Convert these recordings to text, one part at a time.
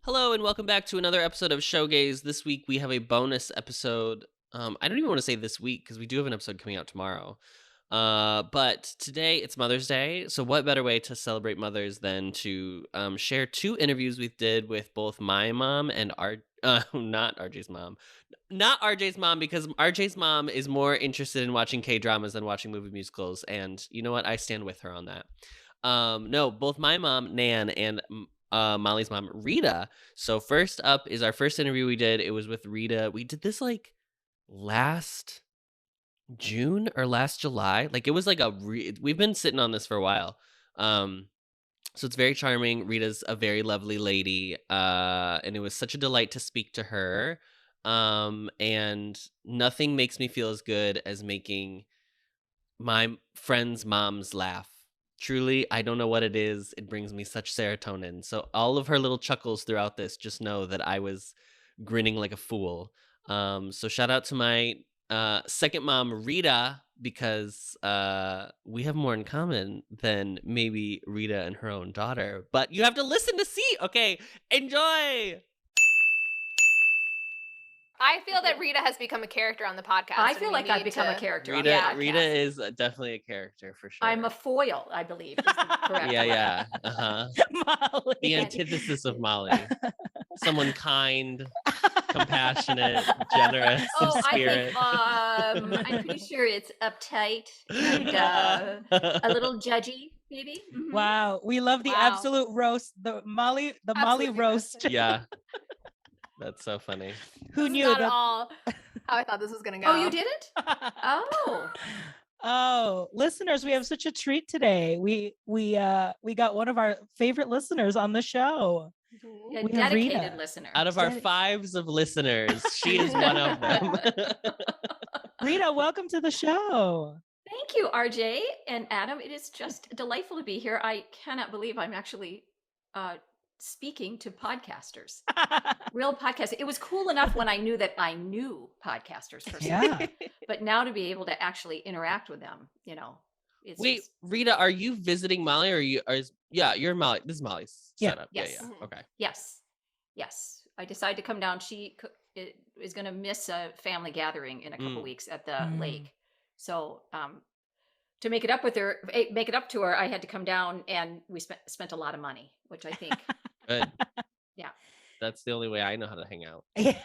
Hello and welcome back to another episode of Showgays. This week we have a bonus episode. I don't even want to say this week because we do have an episode coming out tomorrow. But today it's Mother's Day, so what better way to celebrate mothers than to share two interviews we did with both my mom and not RJ's mom. Not RJ's mom, because RJ's mom is more interested in watching K-dramas than watching movie musicals, and you know what? I stand with her on that. No, both my mom, Nan, and Molly's mom, Rita. So first up is our first interview we did. It was with Rita. We did this like last June or last July. Like it was like we've been sitting on this for a while. So it's very charming. Rita's a very lovely lady. And it was such a delight to speak to her. And nothing makes me feel as good as making my friends' moms laugh. Truly, I don't know what it is. It brings me such serotonin. So all of her little chuckles throughout this, just know that I was grinning like a fool. So shout out to my second mom, Rita, because we have more in common than maybe Rita and her own daughter. But you have to listen to see. Okay, enjoy. I feel that Rita has become a character on the podcast. I feel like I've become a character on the podcast. Rita is definitely a character for sure. I'm a foil, I believe. Is the correct Yeah. Molly. The antithesis of Molly. Someone kind, compassionate, generous of spirit. I'm pretty sure it's uptight and a little judgy, maybe. Mm-hmm. Wow, we love the absolute roast. The Molly roast. Yeah. That's so funny. Who knew that? Not at all how I thought this was going to go. Oh, you didn't? Oh, listeners, we have such a treat today. We got one of our favorite listeners on the show. A dedicated listener. Out of our fives of listeners, she is one of them. Rita, welcome to the show. Thank you, RJ and Adam. It is just delightful to be here. I cannot believe I'm actually speaking to podcasters, real podcasters. It was cool enough when I knew that I knew podcasters personally, but now to be able to actually interact with them, it's Wait, Rita, are you visiting Molly or you're Molly. This is Molly's setup. Yes. Yeah. Okay. Yes. I decided to come down. She is going to miss a family gathering in a couple weeks at the lake. So, to make it up to her, I had to come down, and we spent a lot of money, which I think. Good. Yeah. That's the only way I know how to hang out. Yeah.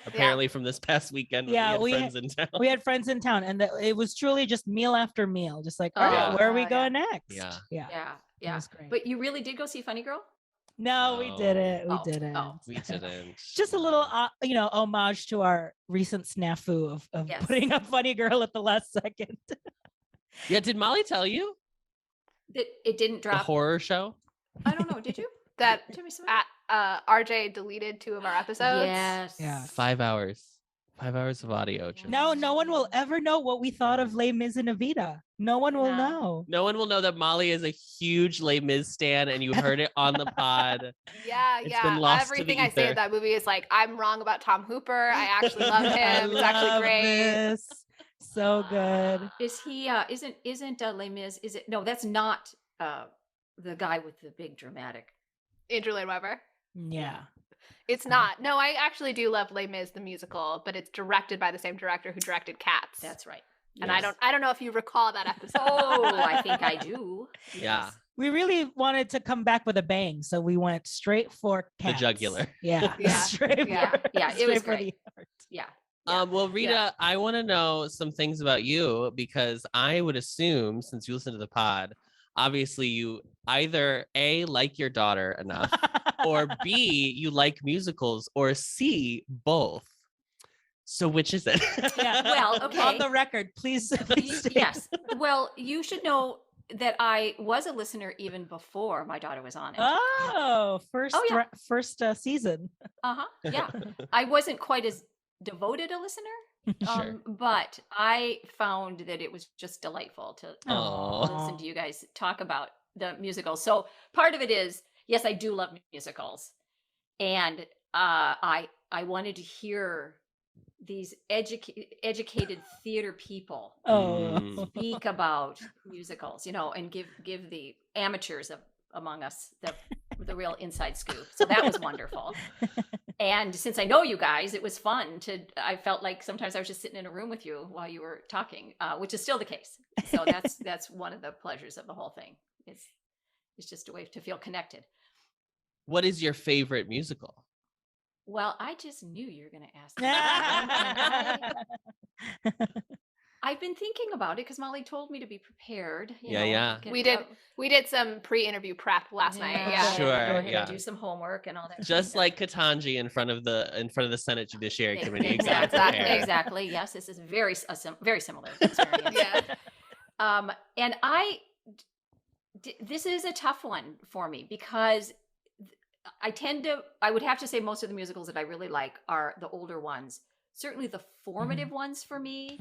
Apparently from this past weekend, we had friends in town. We had friends in town, and it was truly just meal after meal. Just like, all right, where are we going next? Yeah. It was great. But you really did go see Funny Girl? No, we didn't. We didn't. We didn't. Just a little, homage to our recent snafu of putting up Funny Girl at the last second. Yeah, did Molly tell you that it didn't drop? The horror show? I don't know. Did you? That RJ deleted 2 of our episodes. Yes. Yeah. 5 hours. 5 hours of audio. No one will ever know what we thought of Les Mis and Evita. No one will know. No one will know that Molly is a huge Les Mis stan, and you heard it on the pod. It's been lost Everything I say in that movie is like, I'm wrong about Tom Hooper. I actually love him. It's actually great. This. So good. Is he? Isn't Les Mis? Is it? No, that's not the guy with the big dramatic. Andrew Lloyd Webber. Yeah. It's not. No, I actually do love Les Mis the musical, but it's directed by the same director who directed Cats. That's right. And I don't know if you recall that episode. Oh, I think I do. Yeah. We really wanted to come back with a bang, so we went straight for Cats. The jugular. Yeah. It was great. Yeah. Well, Rita, I want to know some things about you, because I would assume, since you listen to the pod, obviously you either A, like your daughter enough, or B, you like musicals, or C, both. So which is it? Yeah. Well, okay. On the record, please. Yes. Well, you should know that I was a listener even before my daughter was on it. Oh, first season. Yeah. I wasn't quite as devoted a listener. Sure. But I found that it was just delightful to listen to you guys talk about the musicals. So part of it is, yes, I do love musicals, and I wanted to hear these educated theater people speak about musicals, and give the amateurs among us the real inside scoop. So that was wonderful. And since I know you guys, it was fun I felt like sometimes I was just sitting in a room with you while you were talking, which is still the case. So that's one of the pleasures of the whole thing. It's just a way to feel connected. What is your favorite musical? Well, I just knew you were going to ask that. I've been thinking about it because Molly told me to be prepared. Yeah. We did some pre-interview prep last night. Yeah, sure. Do some homework and all that. Just like Ketanji in front of the Senate Judiciary Committee. Exactly. Yes, this is very similar experience. And this is a tough one for me because I would have to say most of the musicals that I really like are the older ones. Certainly the formative ones for me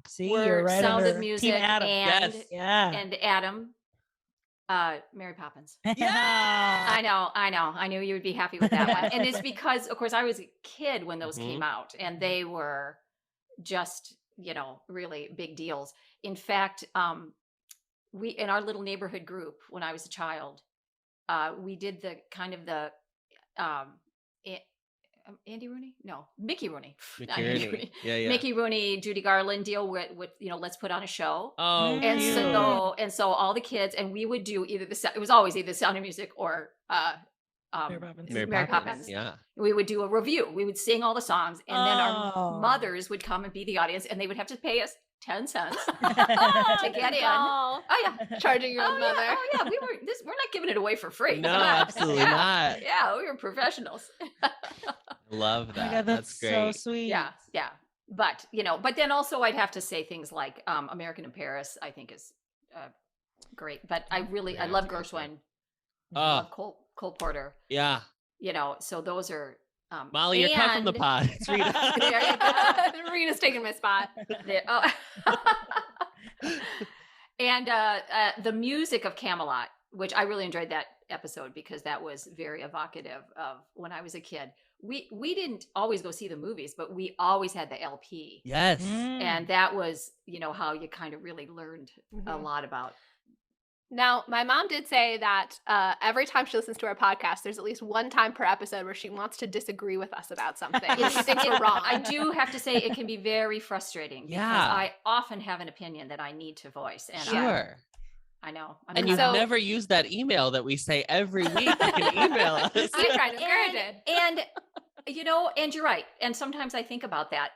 See, were you're right. Sound of Music Adam. and Adam, Mary Poppins. Yeah, I knew you would be happy with that one. And it's because, of course, I was a kid when those came out, and they were just, really big deals. In fact, we in our little neighborhood group when I was a child, we did the kind of the Andy Rooney? No, Mickey Rooney. Mickey Rooney. Yeah. Mickey Rooney, Judy Garland deal with let's put on a show. Oh, and so all the kids, and we would do it was always either Sound of Music or Mary Poppins. Yeah. We would do a review. We would sing all the songs, and then our mothers would come and be the audience, and they would have to pay us 10 cents to get in. Oh yeah, charging your own mother. We're not giving it away for free. No, absolutely not. Yeah, we were professionals. Love that. God, that's great. So sweet. Yeah. But but then also I'd have to say things like American in Paris, I think is great. But I love Gershwin. I love Cole Porter. Yeah. So those are Molly, you're cut from the pod. It's Rita. There you go. Rita's taking my spot. And the music of Camelot, which I really enjoyed that episode because that was very evocative of when I was a kid. We didn't always go see the movies, but we always had the LP. Yes. And that was, how you kind of really learned a lot about. Now, my mom did say that every time she listens to our podcast, there's at least one time per episode where she wants to disagree with us about something. She thinks we're wrong. I do have to say it can be very frustrating because I often have an opinion that I need to voice. And sure. I know. And you've never used that email that we say every week. You can email us. I'm trying to encourage it. And and you're right. And sometimes I think about that.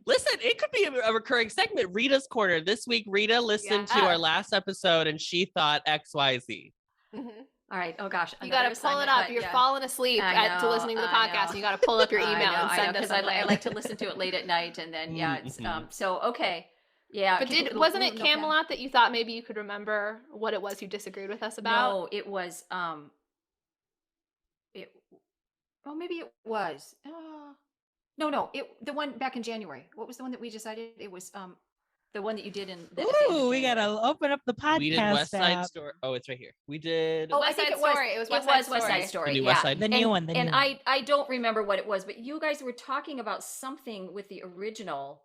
Listen, it could be a recurring segment. Rita's Corner. This week, Rita listened to our last episode and she thought XYZ. All right. Oh gosh. You got to pull it up. You're falling asleep to listening to the podcast. You got to pull up your email and send us. Because I like to listen to it late at night, and then it's so okay. Yeah. But wasn't it Camelot that you thought maybe you could remember what it was you disagreed with us about? No, it was maybe it was. No, the one back in January. What was the one that we decided? It was the one that you did in. We gotta open up the podcast. We did West Side Story. Oh, it's right here. We did. Oh, I think it was. It was West Side Story. The new one. And I don't remember what it was, but you guys were talking about something with the original.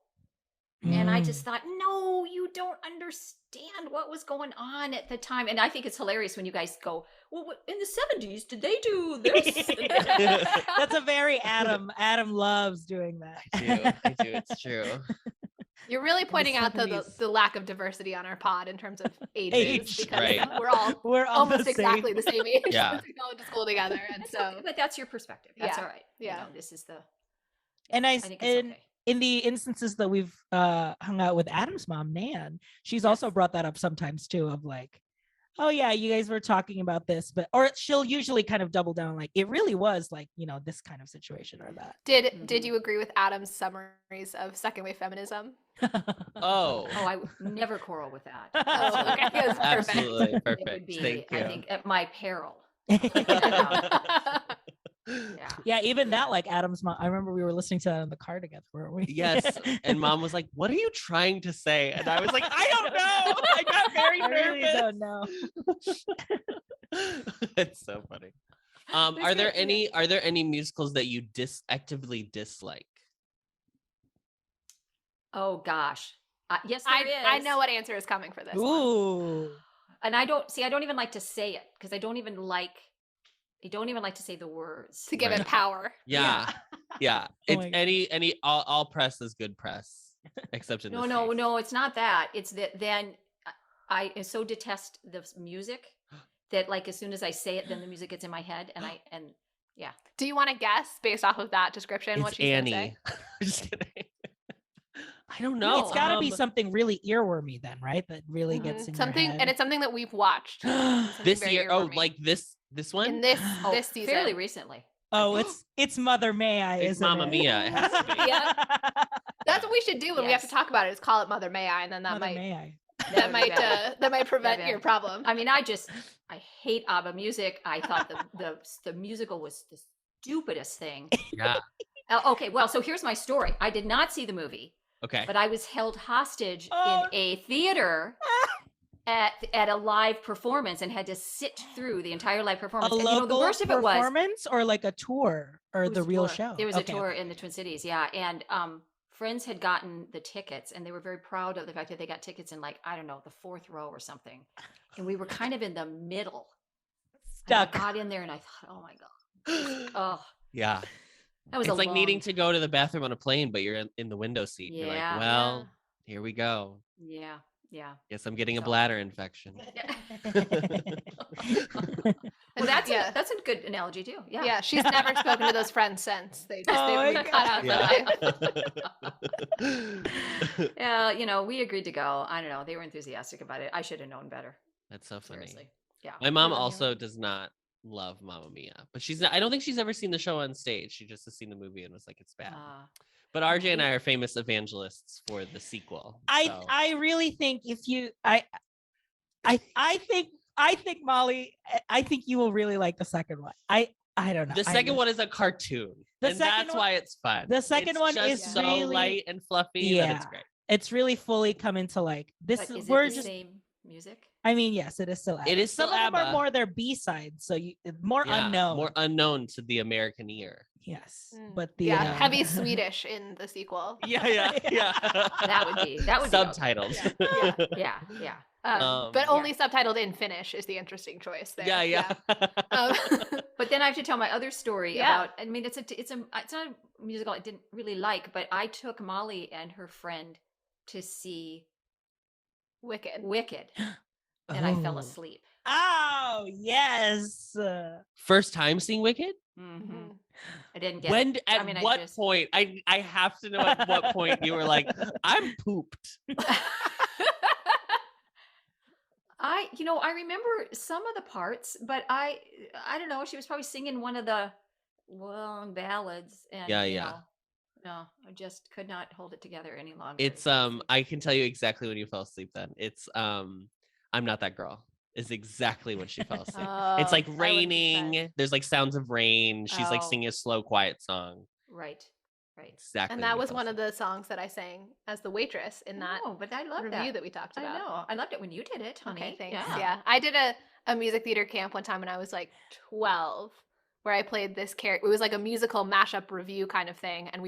And I just thought, no, you don't understand what was going on at the time. And I think it's hilarious when you guys go, well, in the 70s, did they do this? That's a very Adam. Adam loves doing that. I do. It's true. You're really pointing out the lack of diversity on our pod in terms of ages. Because we're almost exactly the same age. Yeah. We go to school together. And but that's your perspective. That's all right. Yeah. This is the. And I think it's okay. In the instances that we've hung out with Adam's mom, Nan, she's also brought that up sometimes too, of like, oh yeah, you guys were talking about this, or she'll usually kind of double down, like it really was like, this kind of situation or that. Did you agree with Adam's summaries of second wave feminism? I would never quarrel with that. Okay. That's absolutely perfect. It would be, Thank you. I think, at my peril. Yeah, even that, like Adam's mom. I remember we were listening to that in the car together, weren't we? Yes. And mom was like, "What are you trying to say?" And I was like, "I don't know." I got very I really nervous. don't know. It's so funny. Are there any musicals that you actively dislike? Oh gosh. Yes, there is. I know what answer is coming for this one. Ooh. And I don't even like to say it because I don't even like to say the words. To give Right. it power. Yeah. Yeah. Oh It's my God. any all press is good press. Except in this case. No, it's not that. It's that then I so detest the music that like as soon as I say it, then the music gets in my head and yeah. Do you want to guess based off of that description what It's she's gonna say? Annie. Just kidding. I don't know. It's got to be something really earwormy then, right? That really gets in something, your head. and it's something that we've watched something this very year. Oh, earwormy. like this one? in this season. Fairly recently. Oh, it's Mother May I, It's isn't Mamma it? Mia. It has to be. Yeah. That's what we should do when we have to Yes. talk about it. Is call it Mother May I, and then that Mother might May I. that might prevent Yeah. your problem. I mean, I hate ABBA music. I thought the musical was the stupidest thing. Yeah. Okay, well, so here's my story. I did not see the movie, Okay. but I was held hostage Oh. in a theater at a live performance and had to sit through the entire live A performance. And local the worst of it was performance or like a tour or it was the a real tour. show? There was Okay, a tour okay. in the Twin Cities, yeah. And friends had gotten the tickets and they were very proud of the fact that they got tickets in like, I don't know, the 4th row or something. And we were kind of in the middle. And I Stuck. got in there and I thought, oh my God. Oh, Yeah. that was It's a like needing long- to go to the bathroom on a plane, but you're in the window seat. You're like, Yeah. well, here we go. Yeah, yeah. Guess I'm getting a So- bladder infection. Well, that's yeah. that's a good analogy too. Yeah. Yeah, she's never spoken to those friends since. They just Oh they my cut out the life. Yeah, we agreed to go. I don't know. They were enthusiastic about it. I should have known better. That's so funny. Seriously. Yeah. My mom Mamma Mia. also does not love Mamma Mia, but I don't think she's ever seen the show on stage. She just has seen the movie and was like, it's bad. But RJ and I are famous evangelists for the sequel. so- I really think if you I think Molly, I think you will really like the second one. I don't know. The second one is a cartoon. The And second that's one- why it's fun. the second It's one just is so really- light and fluffy that it's Yeah. great. It's really fully come into like this. But is it We're the just. same music? I mean, yes, it is still. It is Some still of them ABBA. are more their B sides, so more Yeah, unknown. More unknown to the American ear. Yes, Mm. but the Yeah, heavy Swedish in the sequel. Yeah. That would be okay. subtitled. Yeah. Yeah. But only subtitled in Finnish is the interesting choice there. Yeah. But then I have to tell my other story Yeah. about. I mean, it's not a musical I didn't really like, but I took Molly and her friend to see Wicked. Wicked, and I fell Oh. asleep. Oh yes. First time seeing Wicked? Mhm. I didn't get When it. at what point? I have to know at what point you were like, I'm pooped. I remember some of the parts, but I don't know. She was probably singing one of the long ballads, and no, I just could not hold it together any longer. It's I can tell you exactly when you fell asleep then. It's I'm Not That Girl is exactly when she fell asleep. It's like I wouldn't raining. There's like sounds of rain. She's like Oh. singing a slow, quiet song. right. Exactly. And that was one of the songs that I sang as the waitress in that No, but I love review that we talked I about. know. I loved it when you did it, honey. Okay, thanks. Yeah. I did a music theater camp one time when I was like 12 where I played this character. It was like a musical mashup review kind of thing. And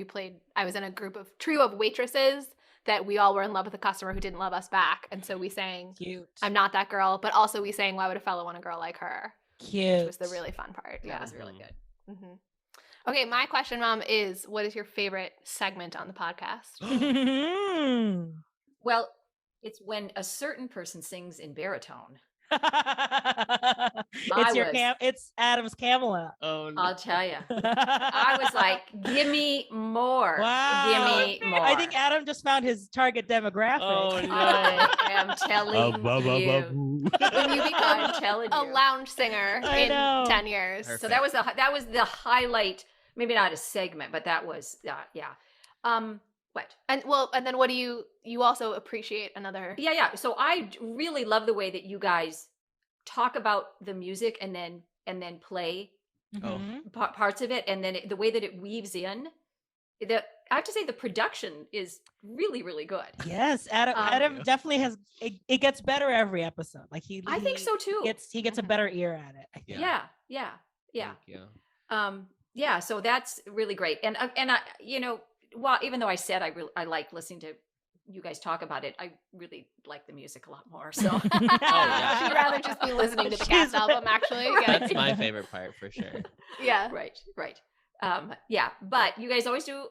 I was in a trio of waitresses that we all were in love with a customer who didn't love us back. And so we sang Cute. I'm Not That Girl, but also we sang Why Would a Fellow Want a Girl Like Her? Cute. Which was the really fun part. That Yeah. was really good. hmm Okay, my question, Mom, is what is your favorite segment on the podcast? Well, it's when a certain person sings in baritone. It's Adam's Camelot. Oh no. I'll tell you. I was like, give me more. Wow. Give me more. I think Adam just found his target demographic. Oh no. I am telling you. When you become I'm telling a you. lounge singer I in know. 10 years. Perfect. So that was the highlight. Maybe not a segment, but that was yeah. What? And then what do you also appreciate another? Yeah. So I really love the way that you guys talk about the music and then play Mhm. parts of it, and then the way that it weaves in. I have to say the production is really, really good. Yes, Adam. Adam definitely has. It gets better every episode. Like I think so too. He gets a better ear at it. I think. Yeah. Thank you. Yeah. So that's really great. And I, well, even though I said I like listening to you guys talk about it, I really like the music a lot more. So yeah. She'd rather just be listening to the cast album, actually. Yeah. That's my favorite part for sure. Yeah. Right. Yeah, but you guys always do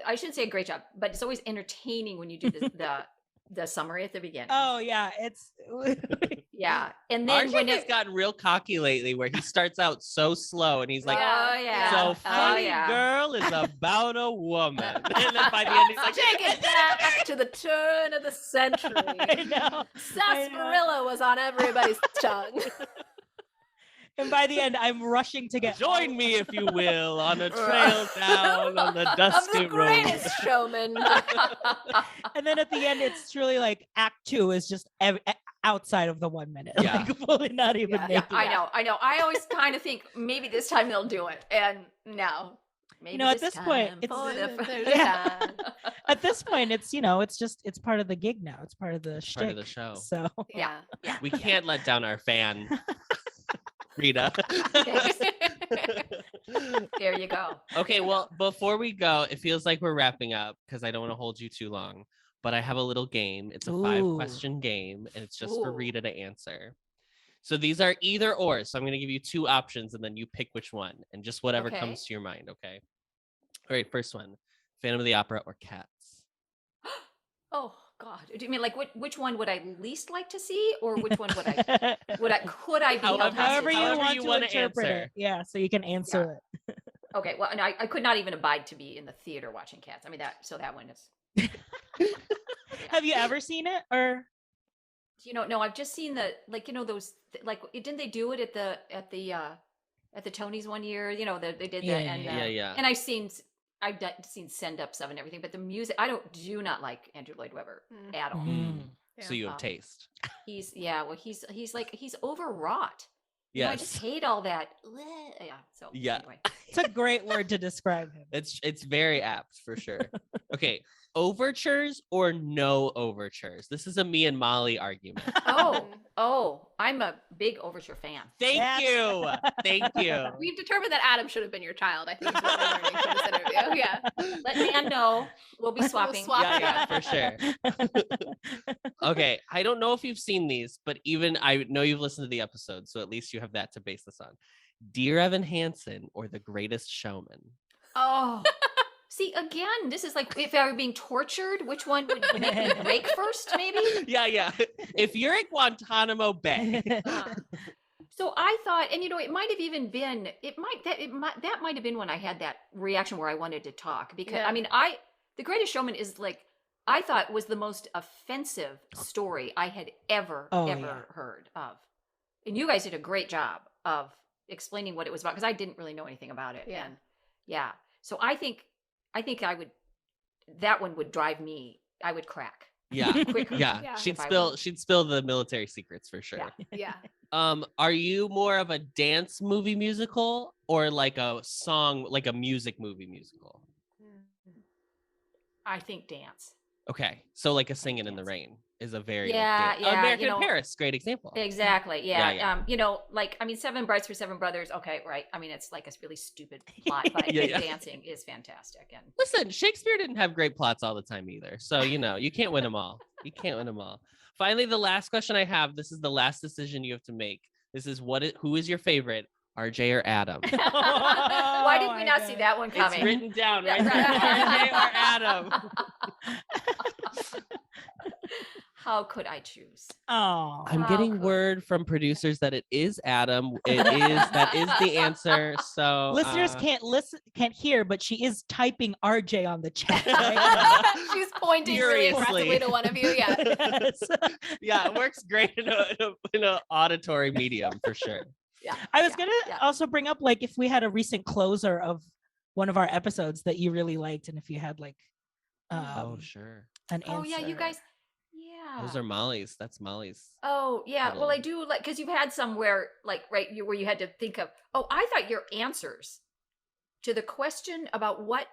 I shouldn't say a great job, but it's always entertaining when you do the summary at the beginning. Oh yeah, it's Yeah, and then RJ when has gotten real cocky lately, where he starts out so slow, and he's like, oh yeah, "So oh, funny yeah. girl is about a woman," and then by the end, he's like, Take it back to the turn of the century. I know. Sarsaparilla was on everybody's tongue. And by the end, I'm rushing to get "Join me, if you will, on a trail down on the Of dusty the road." greatest showman. And then at the end, it's truly like Act 2 is just outside of the 1 minute. Yeah. Like fully not even Yeah. making I it. know. I always kind of think maybe this time they'll do it, and no. Maybe at this point, time it's for the yeah. At this point, it's it's part of the gig now. It's part of the shtick. Part of the show. So Yeah. We can't let down our fan, Rita. There you go. Okay, well, before we go, it feels like we're wrapping up because I don't want to hold you too long. But I have a little game. It's a 5-question game, and it's just for Ooh. Rita to answer. So these are either or. So I'm going to give you 2 options, and then you pick which one, and just whatever Okay. comes to your mind. Okay. All right. First one: Phantom of the Opera or Cats? Oh God. Do you mean like which one would I least like to see, or which one could I be held hostage? however However you you want wanna to interpret answer. it. Yeah, so you can answer it. Okay, well, and I could not even abide to be in the theater watching Cats. I mean that one is. Have you ever seen it or? No, I've just seen those didn't they do it at the Tonys one year? They did that, and Yeah. and I've seen send ups of and everything, but the music do not like Andrew Lloyd Webber at all. Mm. So you have taste. He's overwrought. I just Yes. hate all that. Yeah. So Yeah. anyway. It's a great word to describe him. It's very apt for sure. Okay. Overtures or no overtures? This is a me and Molly argument. Oh, I'm a big Overture fan. Thank you. We've determined that Adam should have been your child, I think, is what we're learning from this interview. Yeah. Let Nan know. We'll be swapping. swap. Yeah, for sure. Okay, I don't know if you've seen these, but even I know you've listened to the episode, so at least you have that to base this on. Dear Evan Hansen or The Greatest Showman? Oh. See, again, this is like if I were being tortured, which one would make me break first, maybe? Yeah. If you're at Guantanamo Bay. So I thought, and it might have even been, that might have been when I had that reaction where I wanted to talk, because Yeah. I mean, The Greatest Showman is I thought was the most offensive story I had ever heard of. And you guys did a great job of explaining what it was about, because I didn't really know anything about it. Yeah. And yeah. So I think that one would drive me, I would crack. Yeah. Quicker. Yeah. She'd If I spill would. she'd spill the military secrets for sure. Yeah. Yeah. Are you more of a dance movie musical or like a song, like a music movie musical? I think dance. Okay. So like a Singing in the Rain is a very Yeah, American in Paris, great example. Exactly. Yeah. Yeah. Seven Brides for Seven Brothers. Okay, right. I mean, it's like a really stupid plot, but Yeah. dancing is fantastic. And Listen, Shakespeare didn't have great plots all the time either. So, you can't win them all. Finally, the last question I have, this is the last decision you have to make. This is who is your favorite, RJ or Adam? why did we not see that one coming? It's written down right there. RJ or Adam? How could I choose? Oh, I'm How getting could- word from producers that it is Adam. That is the answer. So listeners can't hear, but she is typing RJ on the chat. Right? She's pointing really Furiously. aggressively to one of you. Yeah. Yes. yeah, it works great in an auditory medium for sure. Yeah. I was yeah, gonna yeah. also bring up if we had a recent closer of one of our episodes that you really liked, and if you had Oh, sure. an answer. Oh yeah, you guys. yeah. Those are Molly's. That's Molly's. Oh, yeah. Well, I Little- do like, because you've had some where, like, right, where you had to think of, oh, I thought your answers to the question about what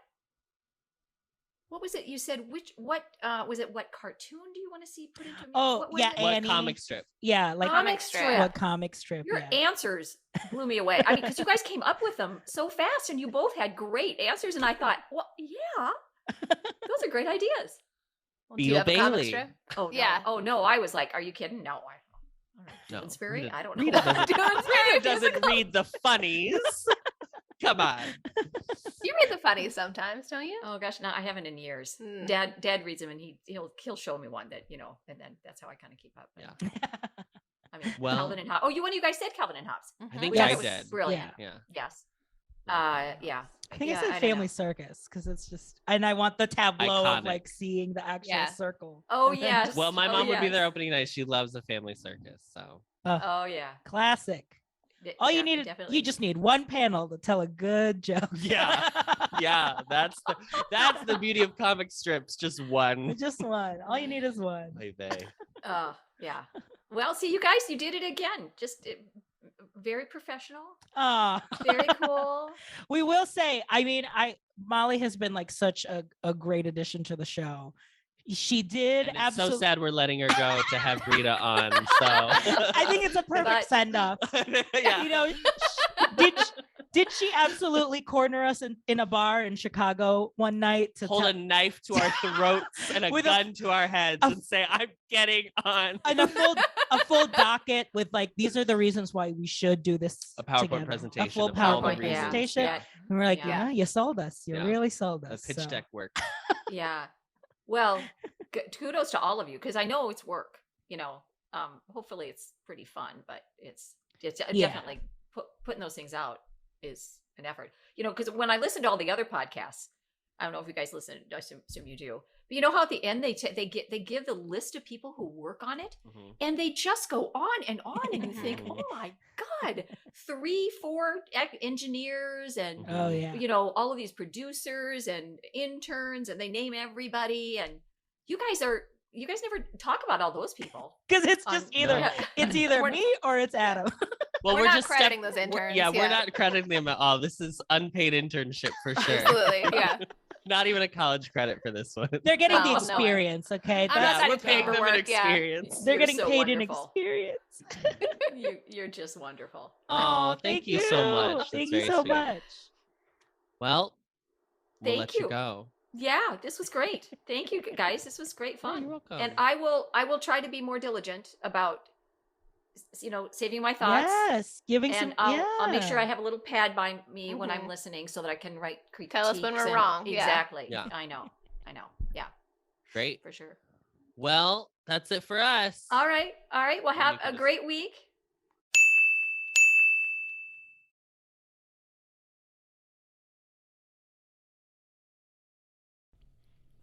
was it you said? What was it? What cartoon do you want to see put into music? Oh, What was yeah, it? What Annie. comic strip? Yeah, like Comic strip. what comic strip? Your Yeah. answers blew me away. I mean, because you guys came up with them so fast, and you both had great answers, and I thought, well, yeah, those are great ideas. Well, do you Beale have a comic Bailey. strip? Oh no. Yeah. Oh no, I was like, are you kidding? No, all right. No, Doonesbury? Rita- I don't know. Rita doesn't- Doonesbury Rita doesn't musical. read the funnies. Come on. You read the funnies sometimes, don't you? Oh gosh, no, I haven't in years. Hmm. Dad reads them, and he'll show me one that and then that's how I kind of keep up. Yeah. I mean, Well- Calvin and Hobbes. Oh, you guys said Calvin and Hobbes. I think Which I was did. Brilliant. Yeah. Yes. Yeah. I think Yeah, I I said don't Family know. Circus because it's just, and I want the tableau Iconic. of like seeing the actual Yeah. circle. Oh, And then yes. just- Well, my Oh, mom would be yes. there opening night. She loves the Family Circus. So Oh yeah. classic. All you need, definitely. you just need one panel to tell a good joke. Yeah. yeah, that's the beauty of comic strips. Just one. Just one. All you need is one. Baby. Yeah. Well, see, you guys, you did it again. Just very professional, Ah, very cool. we will say, I mean, Molly has been like such a great addition to the show. She did And it's so absolutely. sad we're letting her go to have Rita on. So I think it's a perfect But- send off. yeah. You know, did she absolutely corner us in a bar in Chicago one night to Hold tell, a knife to our throats and a With a- gun to our heads a- and say, "I'm getting on." and a full docket with like, these are the reasons why we should do this A PowerPoint together. presentation A full of all the PowerPoint reasons. presentation. Yeah. And we're like, Yeah. yeah, you sold us. You Yeah. really sold A us. pitch so. deck work. Yeah. Well, kudos to all of you, because I know it's work. Hopefully it's pretty fun, but it's Yeah. definitely putting those things out is an effort. Because when I listen to all the other podcasts, I don't know if you guys listen. I assume you do. But you know how at the end they give the list of people who work on it, Mhm. and they just go on, and you think, oh my god, 3-4 engineers and Oh yeah. all of these producers and interns, and they name everybody, and you guys never talk about all those people. Because it's on- just either No. it's either We're- me or it's Adam. Well, We're not just crediting those we're- interns, Yeah, we're yeah. not crediting them at all. This is unpaid internship for sure. Absolutely, yeah. Not even a college credit for this one. They're getting Oh, the no. experience, okay? I'm not Yeah, signing we're paying them an paperwork, yeah. experience. They're You're getting so paid in wonderful. experience. You're just wonderful. Oh, thank you so much. That's Thank you very so sweet. much. Well, we'll Thank let you you. go. Yeah, this was great. Thank you guys. This was great Oh, fun. you're welcome. And I will try to be more diligent about saving my thoughts. Yes, giving And some. I'll make sure I yeah. have a little pad by me when I'm Mhm. listening, so that I can write critiques. Tell us when we're and- wrong, yeah. Exactly. Yeah. I know. Yeah, Great. for sure. Well, that's it for us. All right. Well, And have you a can just- great week.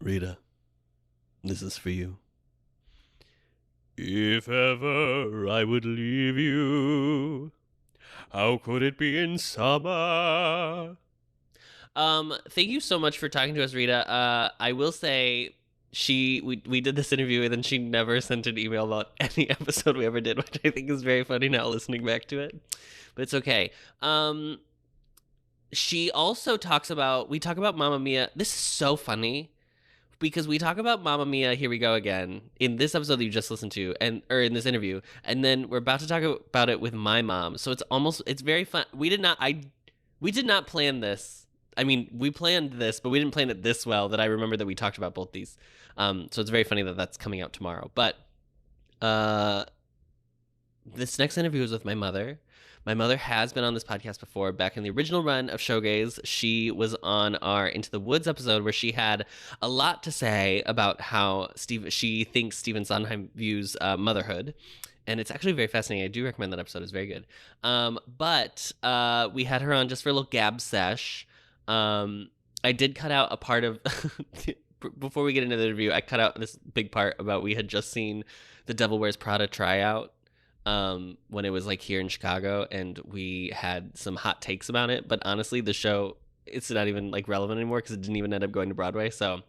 Rita, this is for you. If ever I would leave you, how could it be in summer? Thank you so much for talking to us, Rita. I will say we did this interview and then she never sent an email about any episode we ever did, which I think is very funny now listening back to it. But it's okay. She also we talk about Mamma Mia. This is so funny because we talk about Mamma Mia, Here We Go Again in this episode that you just listened to, or in this interview, and then we're about to talk about it with my mom. So it's very fun. We did not plan this. I mean, we planned this, but we didn't plan it this well that I remember that we talked about both these. So it's very funny that that's coming out tomorrow. But this next interview is with my mother. My mother has been on this podcast before. Back in the original run of Showgays, she was on our Into the Woods episode where she had a lot to say about how she thinks Stephen Sondheim views motherhood. And it's actually very fascinating. I do recommend that episode. It's very good. But we had her on just for a little gab sesh. I did cut out a part of... Before we get into the interview, I cut out this big part about we had just seen the Devil Wears Prada tryout. When it was like here in Chicago, and we had some hot takes about it, but honestly the show, it's not even like relevant anymore because it didn't even end up going to Broadway. So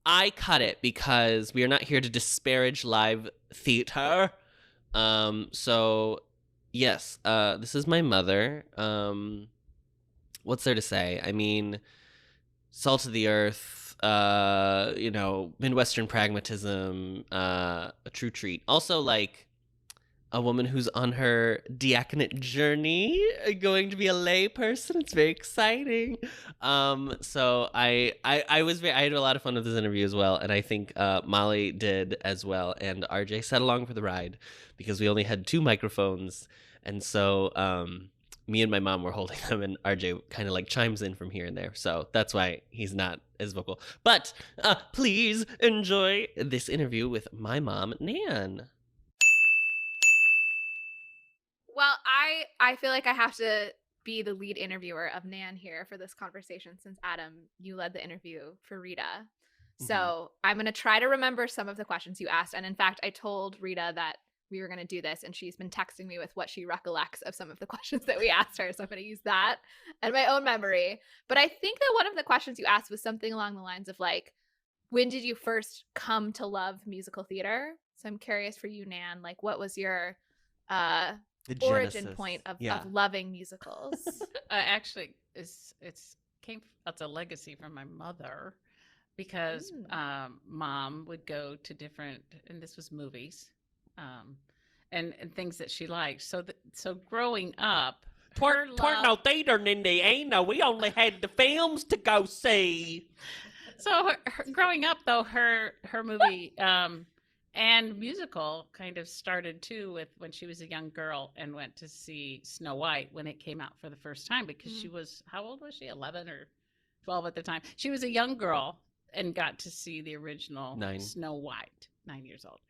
I cut it because we are not here to disparage live theater. So yes, this is my mother. What's there to say? I mean, salt of the earth, Midwestern pragmatism, a true treat. Also, like, a woman who's on her diaconate journey, going to be a lay person. It's very exciting. So I had a lot of fun with this interview as well, and I think Molly did as well, and RJ sat along for the ride because we only had 2 microphones, and so me and my mom were holding them, and RJ kind of like chimes in from here and there, so that's why he's not as vocal. But please enjoy this interview with my mom, Nan. Well, I feel like I have to be the lead interviewer of Nan here for this conversation since Adam, you led the interview for Rita. So I'm going to try to remember some of the questions you asked. And in fact, I told Rita that we were going to do this, and she's been texting me with what she recollects of some of the questions that we asked her. So I'm going to use that and my own memory. But I think that one of the questions you asked was something along the lines of like, when did you first come to love musical theater? So I'm curious for you, Nan, like what was your The origin genesis. point of Yeah. loving musicals? Actually, it's a legacy from my mother, because mom would go to different, and this was movies, and things that she liked. So growing up, her Twerk no theater in Indiana. We only had the films to go see. So growing up, though, her movie and musical kind of started too with when she was a young girl and went to see Snow White when it came out for the first time, because she was, how old was she? 11 or 12 at the time. She was a young girl and got to see the original 9. Snow White, 9 years old.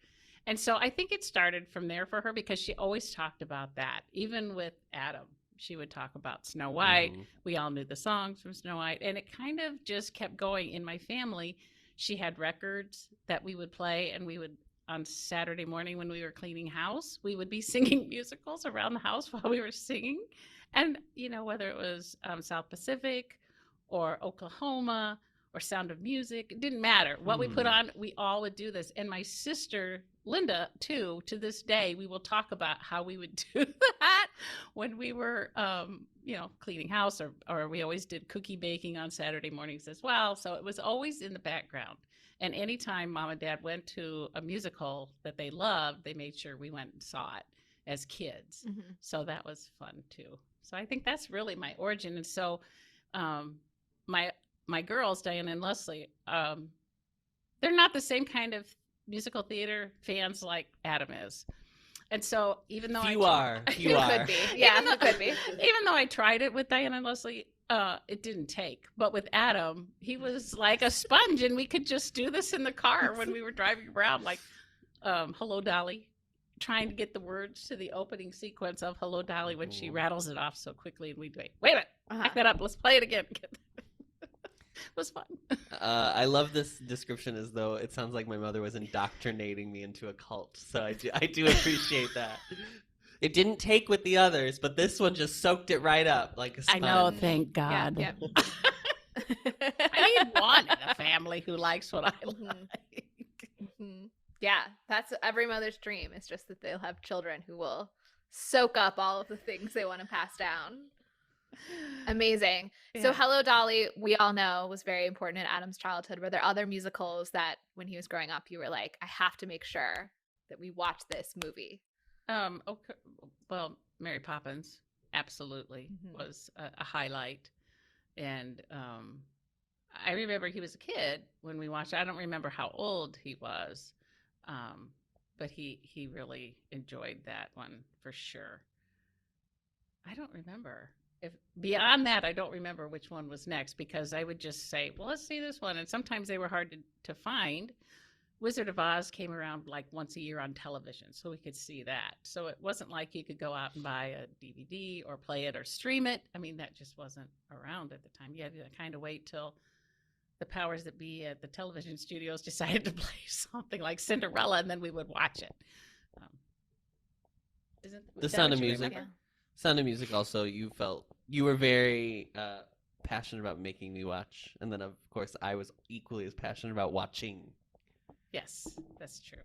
And so I think it started from there for her, because she always talked about that. Even with Adam, she would talk about Snow White. We all knew the songs from Snow White, and it kind of just kept going in my family. She had records that we would play, and we would, on Saturday morning when we were cleaning house, we would be singing musicals around the house while we were singing. And, whether it was South Pacific or Oklahoma or Sound of Music, it didn't matter. What we put on, we all would do this. And my sister, Linda, too, to this day, we will talk about how we would do that when we were, cleaning house, or we always did cookie baking on Saturday mornings as well. So it was always in the background. And anytime mom and dad went to a musical that they loved, they made sure we went and saw it as kids. So that was fun too. So I think that's really my origin. And so my girls, Diana and Leslie, they're not the same kind of musical theater fans like Adam is. And so even though You are. Could be. Yeah, it could be. Even though I tried it with Diana and Leslie, it didn't take. But with Adam, he was like a sponge, and we could just do this in the car when we were driving around, like Hello Dolly, trying to get the words to the opening sequence of Hello Dolly when she rattles it off so quickly, and we'd wait a minute, back that up, let's play it again. It was fun. I love this description as though it sounds like my mother was indoctrinating me into a cult. So I do appreciate that. It didn't take with the others, but this one just soaked it right up like a sponge. I know, thank God. Yeah. I need one in the family who likes what I like. Yeah, that's every mother's dream. It's just that they'll have children who will soak up all of the things they want to pass down. Amazing. Yeah. So Hello Dolly, we all know, was very important in Adam's childhood. Were there other musicals that when he was growing up you were like, I have to make sure that we watch this movie? Okay. Well, Mary Poppins absolutely was a highlight. And I remember he was a kid when we watched it. I don't remember how old he was, but he really enjoyed that one for sure. I don't remember. If beyond that, I don't remember which one was next, because I would just say, well, let's see this one. And sometimes they were hard to find. Wizard of Oz came around like once a year on television, so we could see that. So it wasn't like you could go out and buy a DVD or play it or stream it. I mean, that just wasn't around at the time. You had to kind of wait till the powers that be at the television studios decided to play something like Cinderella, and then we would watch it. The Sound of what you Music. remember? Sound of Music also, you were very passionate about making me watch, and then of course I was equally as passionate about watching. Yes, that's true.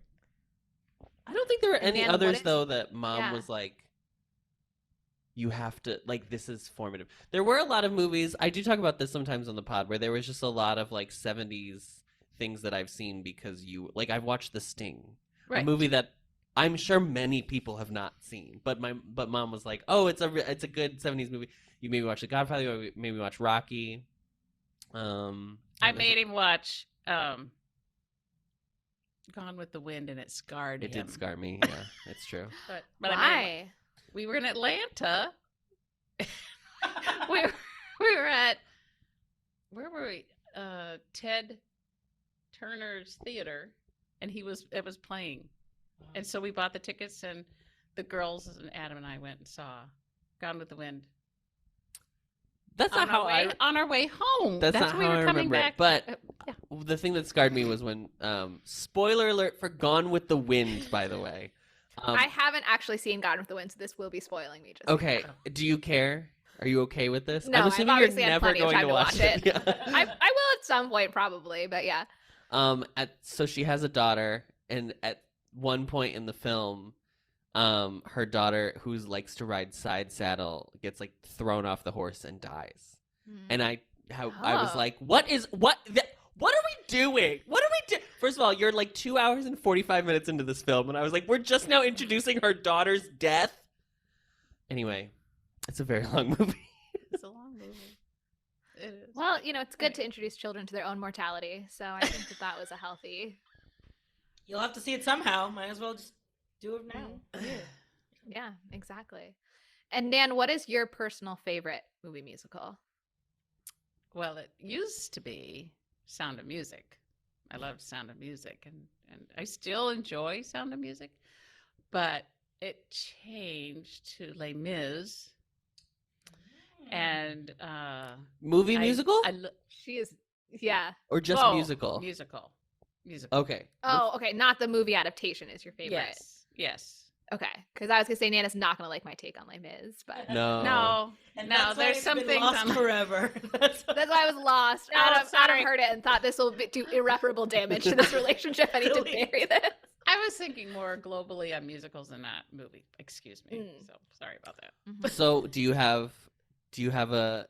I don't think there were And any Dan, what others is- though that Mom yeah. was like, you have to, like, this is formative. There were a lot of movies, I do talk about this sometimes on the pod, where there was just a lot of like 70s things that I've seen because I've watched The Sting, a movie that I'm sure many people have not seen, but Mom was like, oh, it's a good 70s movie. You made me watch The Godfather, you made me watch Rocky. I made him watch Gone with the Wind, and it scarred him. It did scar me, yeah, it's true. But Why? we were in Atlanta. we were at, where were we? Ted Turner's theater, and it was playing, and so we bought the tickets, and the girls and Adam and I went and saw Gone with the Wind. That's not how on our way home. That's not when we how were I coming remember back. it. But yeah. the thing that scarred me was when, spoiler alert for Gone with the Wind, by the way. I haven't actually seen Gone with the Wind, so this will be spoiling me. Just so Okay, you know. do you care? Are you okay with this? No, I'm I've assuming you're obviously had never plenty of going time to watch it. Yeah. I will at some point probably, but yeah. So she has a daughter, and at one point in the film, her daughter, who likes to ride side saddle, gets like thrown off the horse and dies. And I was like, what are we doing? What are we doing? First of all, you're like 2 hours and 45 minutes into this film, and I was like, we're just now introducing her daughter's death. Anyway, it's a very long movie. It's a long movie. It is. Well, it's good to introduce children to their own mortality, so I think that was a healthy. You'll have to see it somehow. Might as well just do it now. Yeah, exactly. And Nan, what is your personal favorite movie musical? Well, it used to be Sound of Music. I loved Sound of Music, and I still enjoy Sound of Music, but it changed to Les Mis. And Movie musical? She is, yeah. Or just musical? Musical. Okay. Oh, okay. Not the movie adaptation is your favorite. Yes. Okay, because I was gonna say Nana's not gonna like my take on Les Mis, but No. There's some things lost forever. that's why I was lost. No, Adam sorry. heard it and thought this will do irreparable damage to this relationship. I need to bury this. I was thinking more globally on musicals than that movie. Excuse me. So sorry about that. So do you have a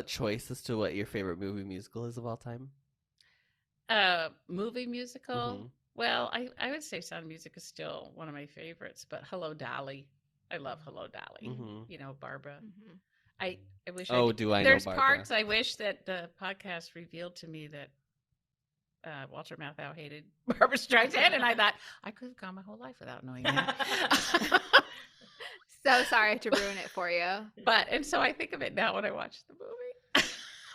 choice as to what your favorite movie musical is of all time? Movie musical? Mhm. Well, I would say Sound of Music is still one of my favorites, but Hello Dolly. I love Hello Dolly. Mhm. Barbara. I wish do I know There's Barbara? parts I wish that the podcast revealed to me that Walter Matthau hated Barbara Streisand, and I thought I could have gone my whole life without knowing that. So sorry to ruin it for you. And so I think of it now when I watch the movie.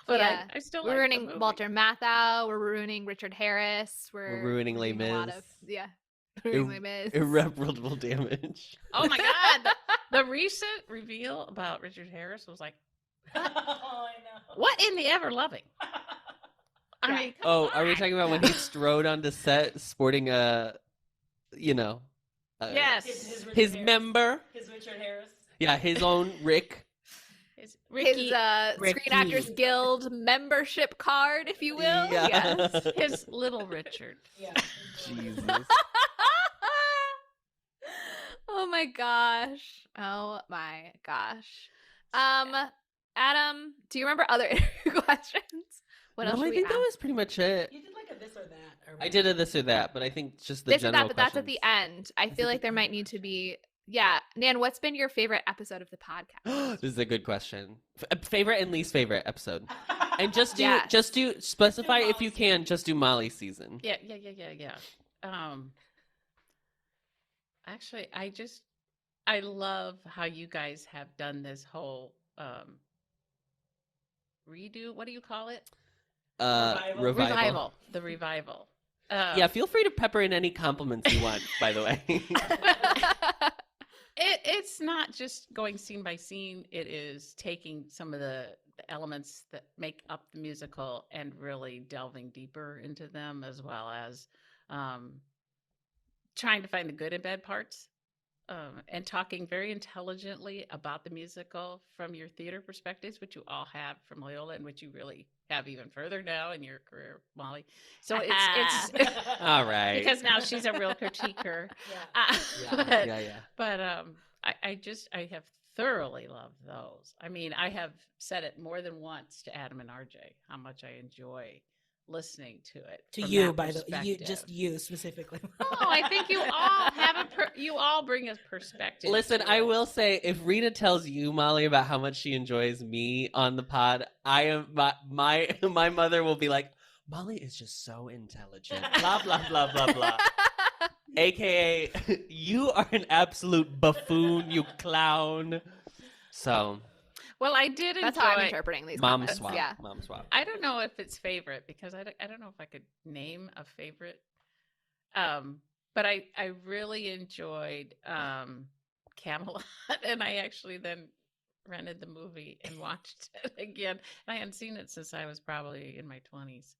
But yeah. I still we're like ruining the movie. Walter Matthau. We're ruining Richard Harris. We're ruining Les a lot Mis. of ruining Les Mis. Irreparable damage. Oh my God! The recent reveal about Richard Harris was like, Oh, I know. what in the ever loving? I mean, come Are we on. talking about when he strode onto set sporting Yes. his member? His Richard Harris. Yeah, his own Rick. His Ricky, His Ricky. Screen Actors Guild membership card, if you will. Yeah. Yes. his little Richard. Yeah. Jesus. Oh my gosh. Oh my gosh. Adam, do you remember other interview questions? What else No, should I we think that ask? was pretty much it. You did like a this or that. Or I did a this or that, but I think just the This or general that, but that's at questions. the end. I feel like there might need to be. Yeah, Nan, what's been your favorite episode of the podcast? This is a good question. Favorite and least favorite episode. And just Yes. do specify if you can. Just do Molly's season. Yeah. Actually, I love how you guys have done this whole redo. What do you call it? Revival. The revival. Yeah, feel free to pepper in any compliments you want. By the way. It's not just going scene by scene. It is taking some of the elements that make up the musical and really delving deeper into them, as well as trying to find the good and bad parts and talking very intelligently about the musical from your theater perspectives, which you all have from Loyola, and which you really have even further now in your career, Molly. So it's All right. because now she's a real critiquer. But I have thoroughly loved those. I mean, I have said it more than once to Adam and RJ how much I enjoy listening to it. To you, by the you, just you specifically. Oh, I think you all have you all bring a perspective. Listen, I will say, if Rita tells you, Molly, about how much she enjoys me on the pod, I am my mother will be like, Molly is just so intelligent. Blah blah blah blah blah. AKA, you are an absolute buffoon, you clown. So. Well, I did enjoy. That's how I'm interpreting these Mom comments. swap. Yeah. Mom swap. I don't know if it's favorite because I don't know if I could name a favorite. But I really enjoyed Camelot, and I actually then rented the movie and watched it again. I hadn't seen it since I was probably in my 20s,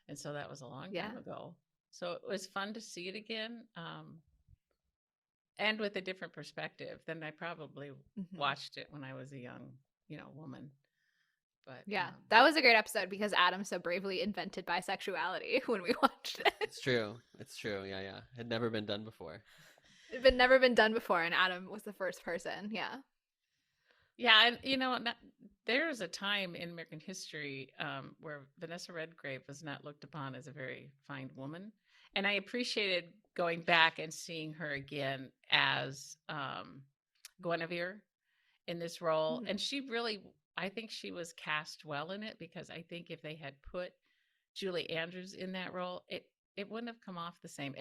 and so that was a long time ago. So it was fun to see it again, and with a different perspective than I probably watched it when I was a young, woman. But that was a great episode because Adam so bravely invented bisexuality when we watched it. It's true. Yeah. Had never been done before. It had never been done before, and Adam was the first person. Yeah. Yeah, and there's a time in American history where Vanessa Redgrave was not looked upon as a very fine woman, and I appreciated going back and seeing her again as Guinevere in this role, and I think she was cast well in it because I think if they had put Julie Andrews in that role, it wouldn't have come off the same.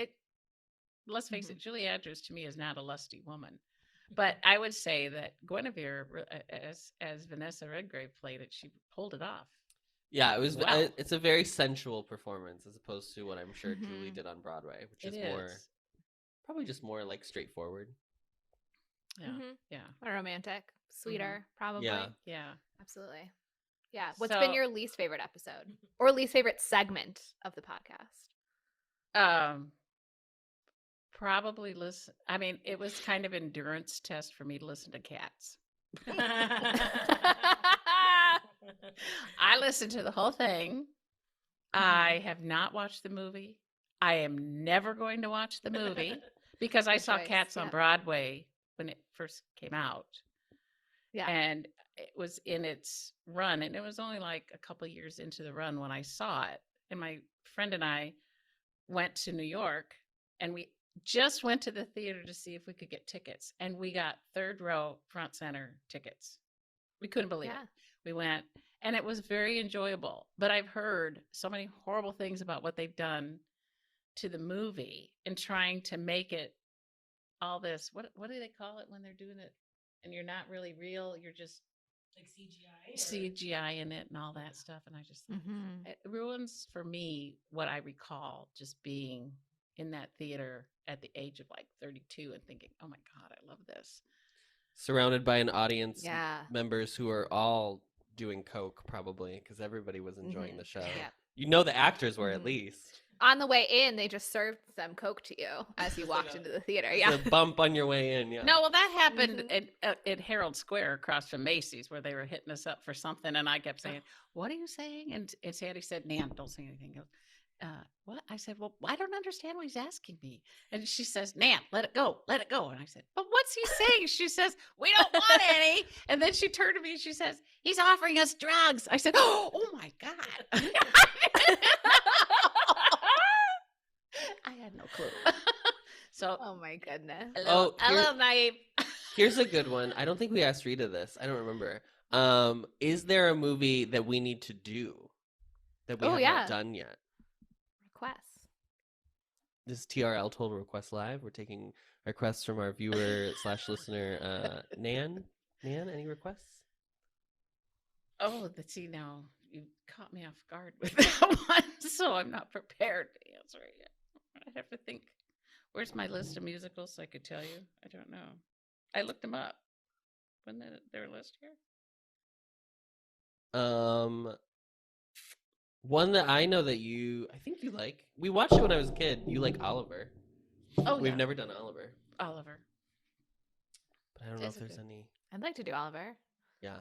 Let's face it, Julie Andrews to me is not a lusty woman. But I would say that Guinevere, as Vanessa Redgrave played it, she pulled it off. Yeah, it was. Wow. It's a very sensual performance as opposed to what I'm sure Julie did on Broadway, which is probably just more like straightforward. Yeah. More romantic, sweeter, probably. Yeah. Absolutely. Yeah. What's been your least favorite episode or least favorite segment of the podcast? Probably listen. I mean, it was kind of endurance test for me to listen to Cats. I listened to the whole thing. I have not watched the movie. I am never going to watch the movie because I saw Cats on Broadway when it first came out. Yeah. And it was in its run, and it was only like a couple of years into the run when I saw it. And my friend and I went to New York, and we just went to the theater to see if we could get tickets, and we got third row front center tickets. We couldn't believe it. We went, and it was very enjoyable. But I've heard so many horrible things about what they've done to the movie and trying to make it all this. What do they call it when they're doing it and you're not really real? You're just like CGI in it and all that stuff. And I just it ruins for me what I recall just being in that theater at the age of like 32 and thinking, oh my God, I love this. Surrounded by an audience members who are all doing coke probably because everybody was enjoying the show. Yeah. The actors were at least. On the way in, they just served some coke to you as you walked into the theater. Yeah. A bump on your way in. Yeah. No, well, that happened at Herald Square across from Macy's where they were hitting us up for something. And I kept saying, what are you saying? And Sandy said, Nan, don't say anything. He goes, what? I said, well, I don't understand what he's asking me. And she says, Nan, let it go. Let it go. And I said, but what's he saying? She says, we don't want any. And then she turned to me and she says, he's offering us drugs. I said, oh my God. I had no clue. So, oh my goodness. A little naive. Here's a good one. I don't think we asked Rita this. I don't remember. Is there a movie that we need to do that we have not done yet? Requests. This is TRL Total Request Live. We're taking requests from our viewer / listener, Nan. Nan, any requests? Oh, see, now you caught me off guard with that one, so I'm not prepared to answer it yet. I have to think. Where's my list of musicals so I could tell you? I don't know. I looked them up. Wasn't there a list here? One that I know that I think you like. We watched it when I was a kid. You like Oliver. Oh, We've never done Oliver. Oliver. But I don't know It's if a there's good- any. I'd like to do Oliver. Yeah.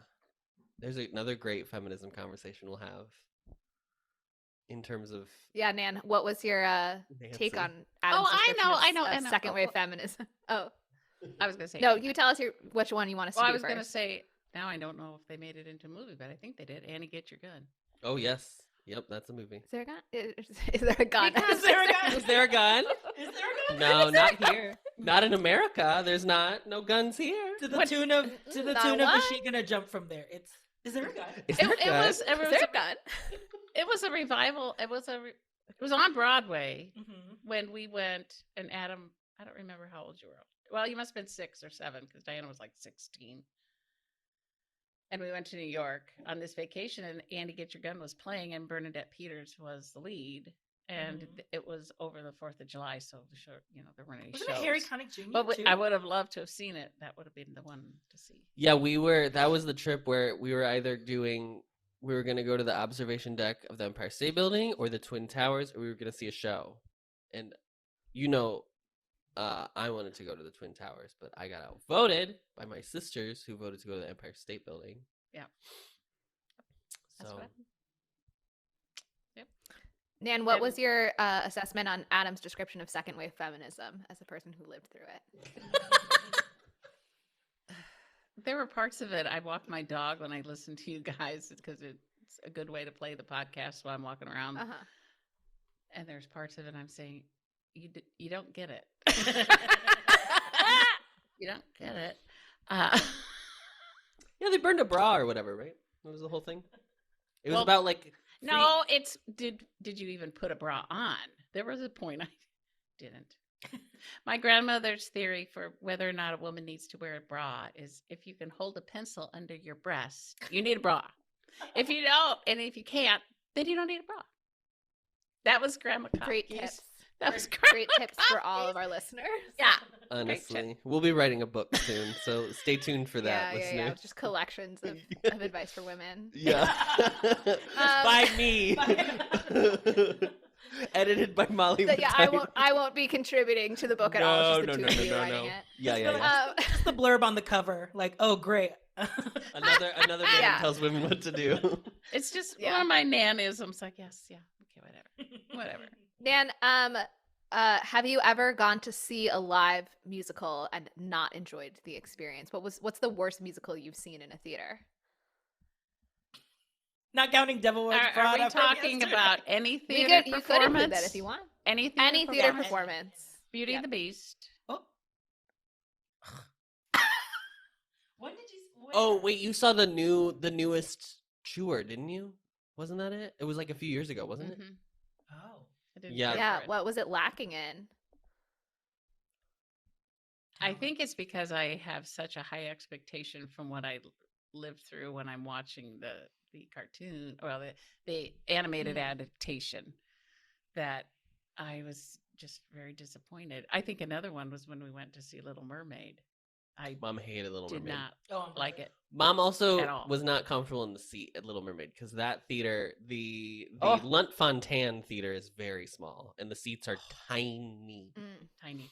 There's another great feminism conversation we'll have in terms of Yeah, Nan, what was your take Nancy. on Adam's I description know, of I know, and second wave oh, feminism? Oh, I was going to say. no, you tell us which one you want us Well, to I do was going to first. say, now I don't know if they made it into a movie, but I think they did. Annie, Get Your Gun. Oh, yes. Yep, that's a movie. Is there a gun? Is there a gun? Is there a gun? Is there a gun? Is there a gun? No, not here. Not in America. There's not. No guns here. To the tune of Not is one? she gonna jump from there? Is there a gun? Is there a gun? Is there a gun? It was a revival. It was on Broadway Mm-hmm. when we went, and Adam, I don't remember how old you were. Well, you must have been 6 or 7 because Diana was like 16. And we went to New York on this vacation, and Andy Get Your Gun was playing, and Bernadette Peters was the lead. And it was over the 4th of July, so the show, there weren't any Wasn't shows. it Harry Connick Jr. But too? I would have loved to have seen it. That would have been the one to see. Yeah, that was the trip where we were either we were going to go to the observation deck of the Empire State Building or the Twin Towers, or we were going to see a show. And, I wanted to go to the Twin Towers, but I got outvoted by my sisters who voted to go to the Empire State Building. Yeah. That's So, what happened. Nan, what was your assessment on Adam's description of second wave feminism as a person who lived through it? There were parts of it. I walk my dog when I listen to you guys because it's a good way to play the podcast while I'm walking around. Uh-huh. And there's parts of it I'm saying, you don't get it. You don't get it. yeah, they burned a bra or whatever, right? That was the whole thing. It was Well, about like No, it's did you even put a bra on? There was a point I didn't. My grandmother's theory for whether or not a woman needs to wear a bra is if you can hold a pencil under your breast, you need a bra. If you don't, and if you can't, then you don't need a bra. That was Grandma Great Coffey's. tips. That was Great tips for all of our listeners. Yeah. honestly, we'll be writing a book soon, so stay tuned for that, Yeah, listeners. just collections of advice for women. Yeah. By me. Edited by Molly. So, yeah, Woodtime. I won't be contributing to the book at all. It's just the two of you writing it. Yeah. Just the blurb on the cover, like, oh great. Another man Yeah. tells women what to do. It's just Yeah. one of my nanisms. Like, yes, yeah, okay, whatever. Dan, have you ever gone to see a live musical and not enjoyed the experience? What's the worst musical you've seen in a theater? Not counting Devil Wears Are Prada. we from talking yesterday. about any You theater could include performance? that if you want. Any Any theater performance? performance. Beauty Yeah. and the Beast. Oh. When did you? When? Oh wait, you saw the newest tour, didn't you? Wasn't that it? It was like a few years ago, wasn't it? Mhm. Oh. I didn't Yeah. care Yeah, for it. what was it lacking in? I think it's because I have such a high expectation from what I lived through when I'm watching the cartoon or the animated adaptation that I was just very disappointed. I think another one was when we went to see Little Mermaid. I Mom hated Little did Mermaid. not Oh, like it. Mom also At all. was not comfortable in the seat at Little Mermaid because that theater, the Oh. Lunt Fontanne theater, is very small and the seats are tiny. Tiny.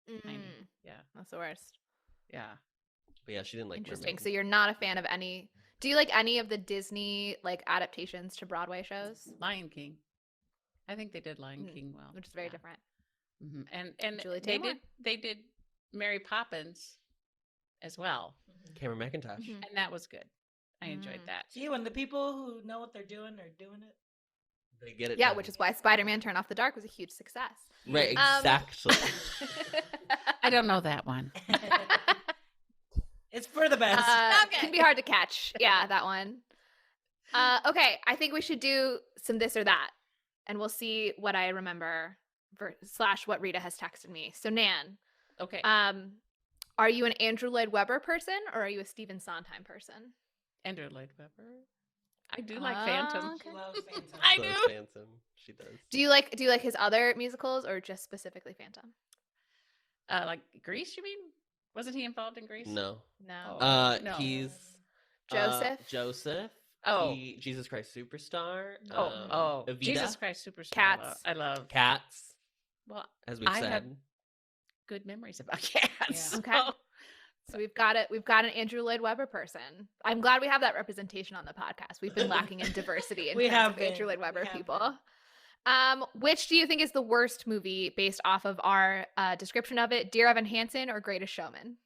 Mm, Yeah. that's the worst. Yeah. But yeah, she didn't like Interesting. Mermaid. So you're not a fan of any. Do you like any of the Disney adaptations to Broadway shows? Lion King. I think they did Lion Mm, King well. Which is very Yeah. different. Mhm. And Julie they Taymor. did Mary Poppins as well, Cameron McIntosh. Mhm. and that was good. I enjoyed Mm. that. See, when the people who know what they're doing are doing it. They get it. Yeah, done. which is why Spider-Man: Turn Off the Dark was a huge success. right. Um, Exactly. I don't know that one. It's for the best. Can be hard to catch. Yeah, that one. Okay, I think we should do some this or that, and we'll see what I remember / what Rita has texted me. So Nan, Okay. are you an Andrew Lloyd Webber person or are you a Stephen Sondheim person? Andrew Lloyd Webber. I do like Phantom. Okay. She loves Phantom. I So do. Phantom. She does. Do you like his other musicals or just specifically Phantom? Like Grease, you mean? Wasn't he involved in Grease? No. No. No. He's Joseph? Joseph. Oh. Jesus Christ Superstar. Evita, Jesus Christ Superstar. Cats. I love. Cats, Well, as we've I said. have good memories about cats. Yeah. Okay. So we've got an Andrew Lloyd Webber person. I'm glad we have that representation on the podcast. We've been lacking in diversity in We terms have of been. Andrew Lloyd Webber We have people. Which do you think is the worst movie based off of our description of it? Dear Evan Hansen or Greatest Showman?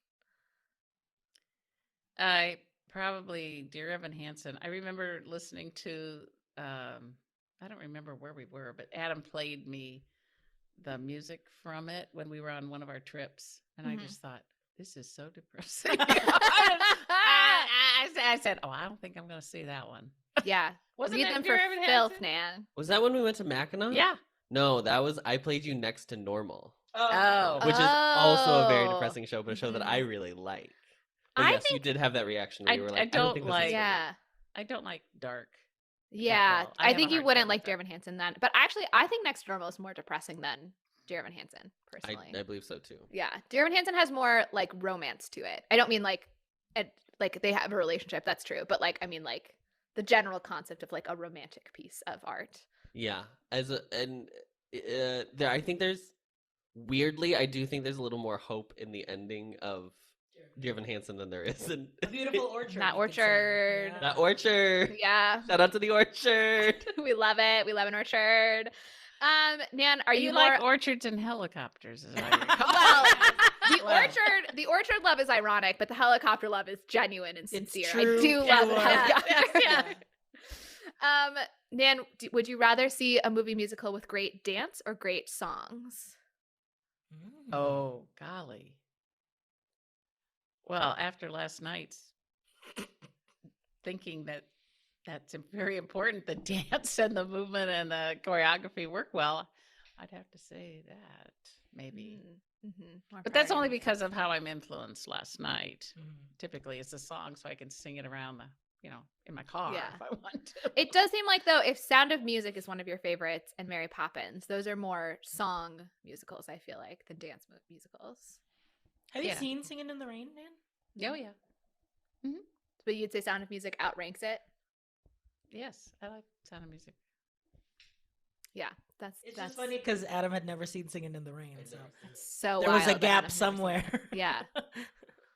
I probably Dear Evan Hansen. I remember listening to I don't remember where we were, but Adam played me the music from it when we were on one of our trips, and I just thought, this is so depressing. I said, oh, I don't think I'm going to see that one. Yeah. Wasn't Read that them Dear for Evan filth, Hansen? Nan. Was that when we went to Mackinac? Yeah. No, that was I Played You Next to Normal, Oh. which is also a very Oh. depressing show, but a show that I really like. But I yes, you think- did have that reaction where you were like, I I don't don't think this like- is for me. Yeah. I don't like dark. Yeah. well. I I have a think you hard wouldn't time like with Dear that. Evan Hansen then. But actually, I think Next to Normal is more depressing than Dear Evan Hansen, personally. I believe so too. Yeah. Dear Evan Hansen has more like romance to it. I don't mean like they have a relationship, that's true. But like, I mean like the general concept of like a romantic piece of art. Yeah, there, I think there's weirdly, I do think there's a little more hope in the ending of Dear Evan Hansen than there is in A beautiful orchard. That you could say. orchard. Yeah. that orchard. Yeah. Shout out to the orchard. We love it. We love an orchard. Nan, are you, You more like orchards and helicopters? Is what I recall. well, the orchard love is ironic, but the helicopter love is genuine and sincere. I true, do love the pure. helicopter. Yeah. Nan, would you rather see a movie musical with great dance or great songs? Oh, golly. Well, after last night's thinking that that's very important, the dance and the movement and the choreography work well, I'd have to say that maybe. Mm-hmm. But that's only because of how I'm influenced last night. Typically it's a song so I can sing it around in my car Yeah. if I want to. It does seem like, though, if Sound of Music is one of your favorites and Mary Poppins, those are more song musicals, I feel like, than dance musicals. Have you Yeah. seen Singing in the Rain, Nan? Oh, yeah. But you'd say Sound of Music outranks it? Yes, I like Sound of Music. Yeah, that's It's that's just funny because Adam had never seen Singing in the Rain. So so there was a wild that gap I've never seen somewhere. it. Yeah.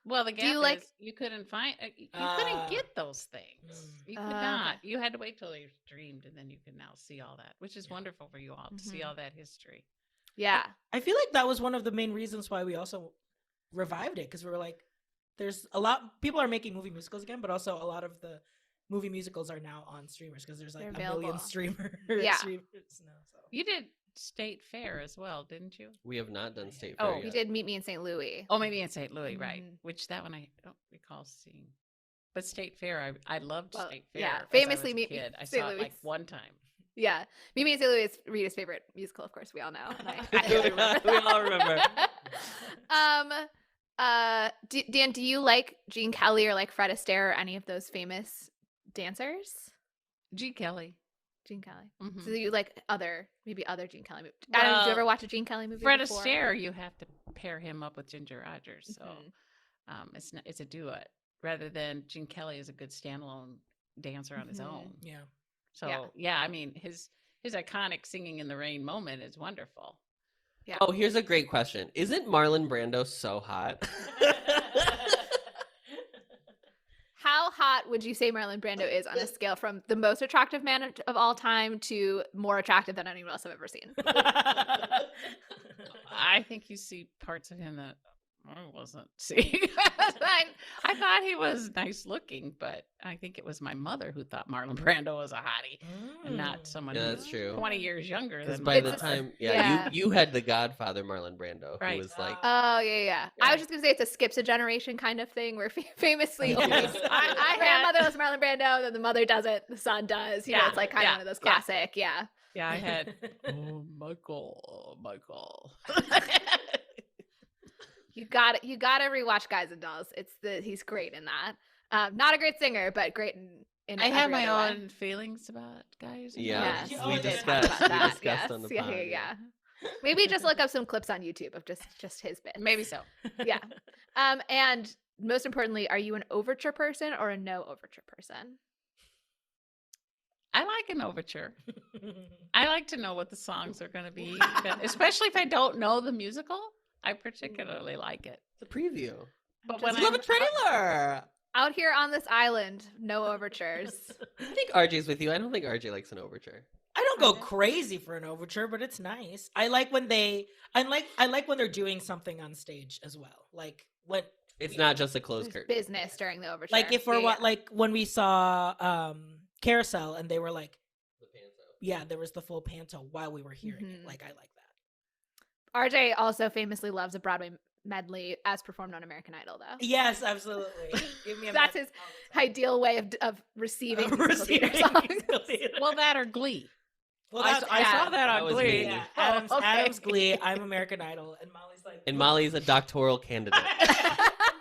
Well, the gap you like- is you couldn't find, you couldn't get those things. You could Okay. not. You had to wait till they streamed, and then you can now see all that, which is wonderful for you all to see all that history. Yeah. I feel like that was one of the main reasons why we also revived it because we were like, there's a lot people are making movie musicals again, but also a lot of the movie musicals are now on streamers because there's like They're a million available. streamers. Yeah. streamers now, so. You did State Fair as well, didn't you? We have not done State Oh, Fair We yet. did Meet Me in St. Louis. Oh, maybe in St. Louis, right? Mhm. Which that one I don't recall seeing. But State Fair, I loved Well, State Fair. yeah, as famously I was a Meet Me kid. I St. saw it like Louis. one time. Yeah. Meet Me in St. Louis is Rita's favorite musical, of course, we all know. And I We really remember all remember. Dan, do you like Gene Kelly or like Fred Astaire or any of those famous dancers? G. Kelly. Gene Kelly. Mhm. So you like maybe other Gene Kelly movies. Adam, did you Well, ever watch a Gene Kelly movie Fred before? Astaire, you have to pair him up with Ginger Rogers, so Mhm. it's a duet rather than Gene Kelly is a good standalone dancer on his Mhm. own. Yeah. So yeah, I mean his iconic "Singing in the Rain" moment is wonderful. Yeah. Oh, here's a great question. Isn't Marlon Brando so hot? How hot would you say Marlon Brando is on a scale from the most attractive man of all time to more attractive than anyone else I've ever seen? I think you see parts of him that I wasn't seeing. I thought he was nice looking, but I think it was my mother who thought Marlon Brando was a hottie and not someone Yeah, who's that's true. 20 years younger Because than by my the mother. time, Yeah. you had the Godfather Marlon Brando, Right. who was like, Oh, yeah. I was just going to say it's a skips a generation kind of thing where famously Yeah. always I grandmother was Marlon Brando, then the mother does it, the son does. You know, Yeah, it's like kind of yeah, one of those yeah. classic, yeah. Yeah, I had Michael. You got to rewatch Guys and Dolls. He's great in that. Not a great singer, but great in I have every my other way. own feelings about guys. and Yeah, Yes, we we did discussed- talk about we that. discussed Yes, on the yeah, pod, yeah, yeah. yeah. Maybe just look up some clips on YouTube of just his bits. Maybe so. Yeah. And most importantly, are you an overture person or a no overture person? I like an overture. I like to know what the songs are going to be, especially if I don't know the musical. I particularly like it. the preview. But Just when You have I'm a trailer. Out here on this island, no overtures. I think RJ's with you. I don't think RJ likes an overture. I don't go Okay. crazy for an overture, but it's nice. I like when they're doing something on stage as well. Like when It's not just a closed There's curtain. business during the overture. like if we're Yeah, yeah. like when we saw Carousel and they were like, The panto. yeah, there was the full panto while we were hearing it. Mhm. Like I like that. RJ also famously loves a Broadway medley as performed on American Idol, though. Yes, absolutely. Give me a That's minute his all the time. ideal way of receiving musical theater Receiving songs. musical theater. well, that or Glee. Well, I, that's- I yeah. saw that That on was Glee. me. yeah, Oh, okay. Adam's Glee. I'm American Idol, and Molly's like, And Molly's a doctoral candidate. Molly's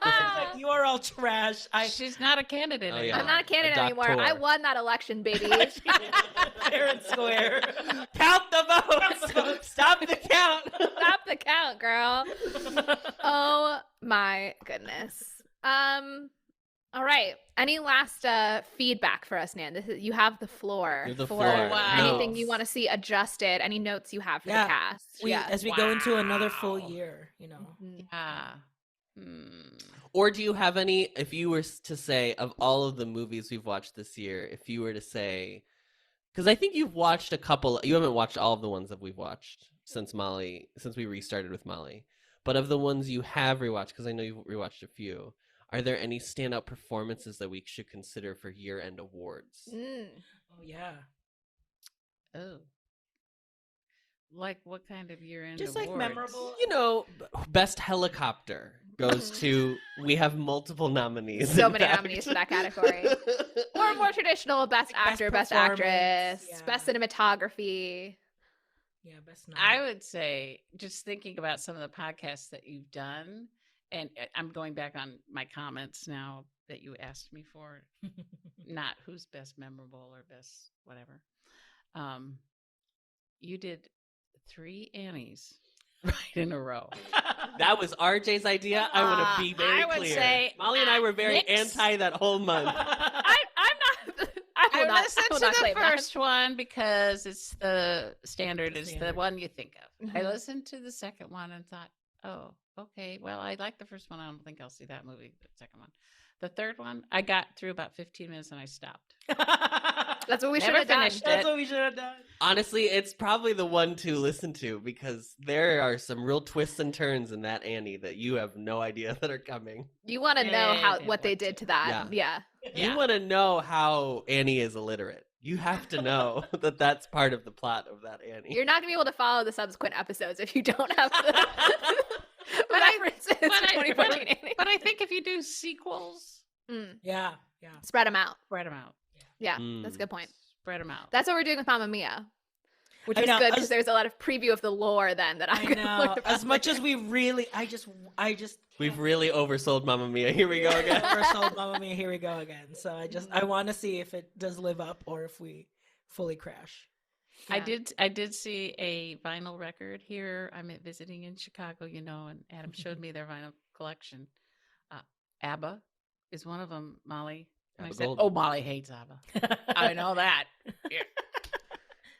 like, you are all trash. She's not a candidate Oh, anymore. yeah. I'm not a candidate anymore. I doctor. won that election, baby. fair and square. Count the votes. Stop the count. Stop the count, girl. Oh my goodness. All right. Any last feedback for us, Nan? You have the floor. You have the for floor. Wow. anything Notes. you want to see adjusted. Any notes you have for Yeah. the cast? As we go into another Wow. full year, you know. Mhm. Ah. Hmm. Or do you have any, if you were to say, of all of the movies we've watched this year, if you were to say, because I think you've watched a couple, you haven't watched all of the ones that we've watched since we restarted with Molly, but of the ones you have rewatched, because I know you've rewatched a few, are there any standout performances that we should consider for year-end awards? Mm. Oh yeah. Oh. Like what kind of year-end Just like awards? memorable. You know, best helicopter goes to, we have multiple nominees. So in many fact. nominees for that category. Or more traditional best Like best actor, best performance, actress, yeah. best cinematography. Yeah, best I would say, just thinking about some of the podcasts that you've done, and I'm going back on my comments now that you asked me for, not who's best memorable or best whatever. You did 3 Annies right in a row. That was RJ's idea. I want to be very I would clear. say, Molly and I were very mix. anti that whole month. I'm not. I I will not. listened I will to not the claim that. first one because it's the standard, is the Standard. one you think of. I Mhm. listened to the second one and thought, oh, okay, well, I like the first one. I don't think I'll see that movie, the second one. The third one, I got through about 15 minutes and I stopped. That's what we should Never have done. finished That's it. what we should have done. Honestly, it's probably the one to listen to because there are some real twists and turns in that Annie that you have no idea that are coming. You want to know Yeah, what they did to that. Yeah. You want to know how Annie is illiterate. You have to know that that's part of the plot of that Annie. You're not gonna be able to follow the subsequent episodes if you don't have the But I- references to but I- 2014 Annie. But I think if you do sequels, Mm, Yeah. spread them out. spread them out. Yeah, Mm. that's a good point. Spread them out. That's what we're doing with Mamma Mia, which I is know, good because as- there's a lot of preview of the lore then that I I'm gonna learn know. about As much later. as we really, I just We've really oversold Mamma Mia. Here we go again. First old Mamma Mia, here we go again. So I want to see if it does live up or if we fully crash. I Yeah. did see a vinyl record here. I'm visiting in Chicago, and Adam showed me their vinyl collection. ABBA is one of them, Molly. And I ABBA said, Gold. "Oh, Molly hates ABBA." I know that.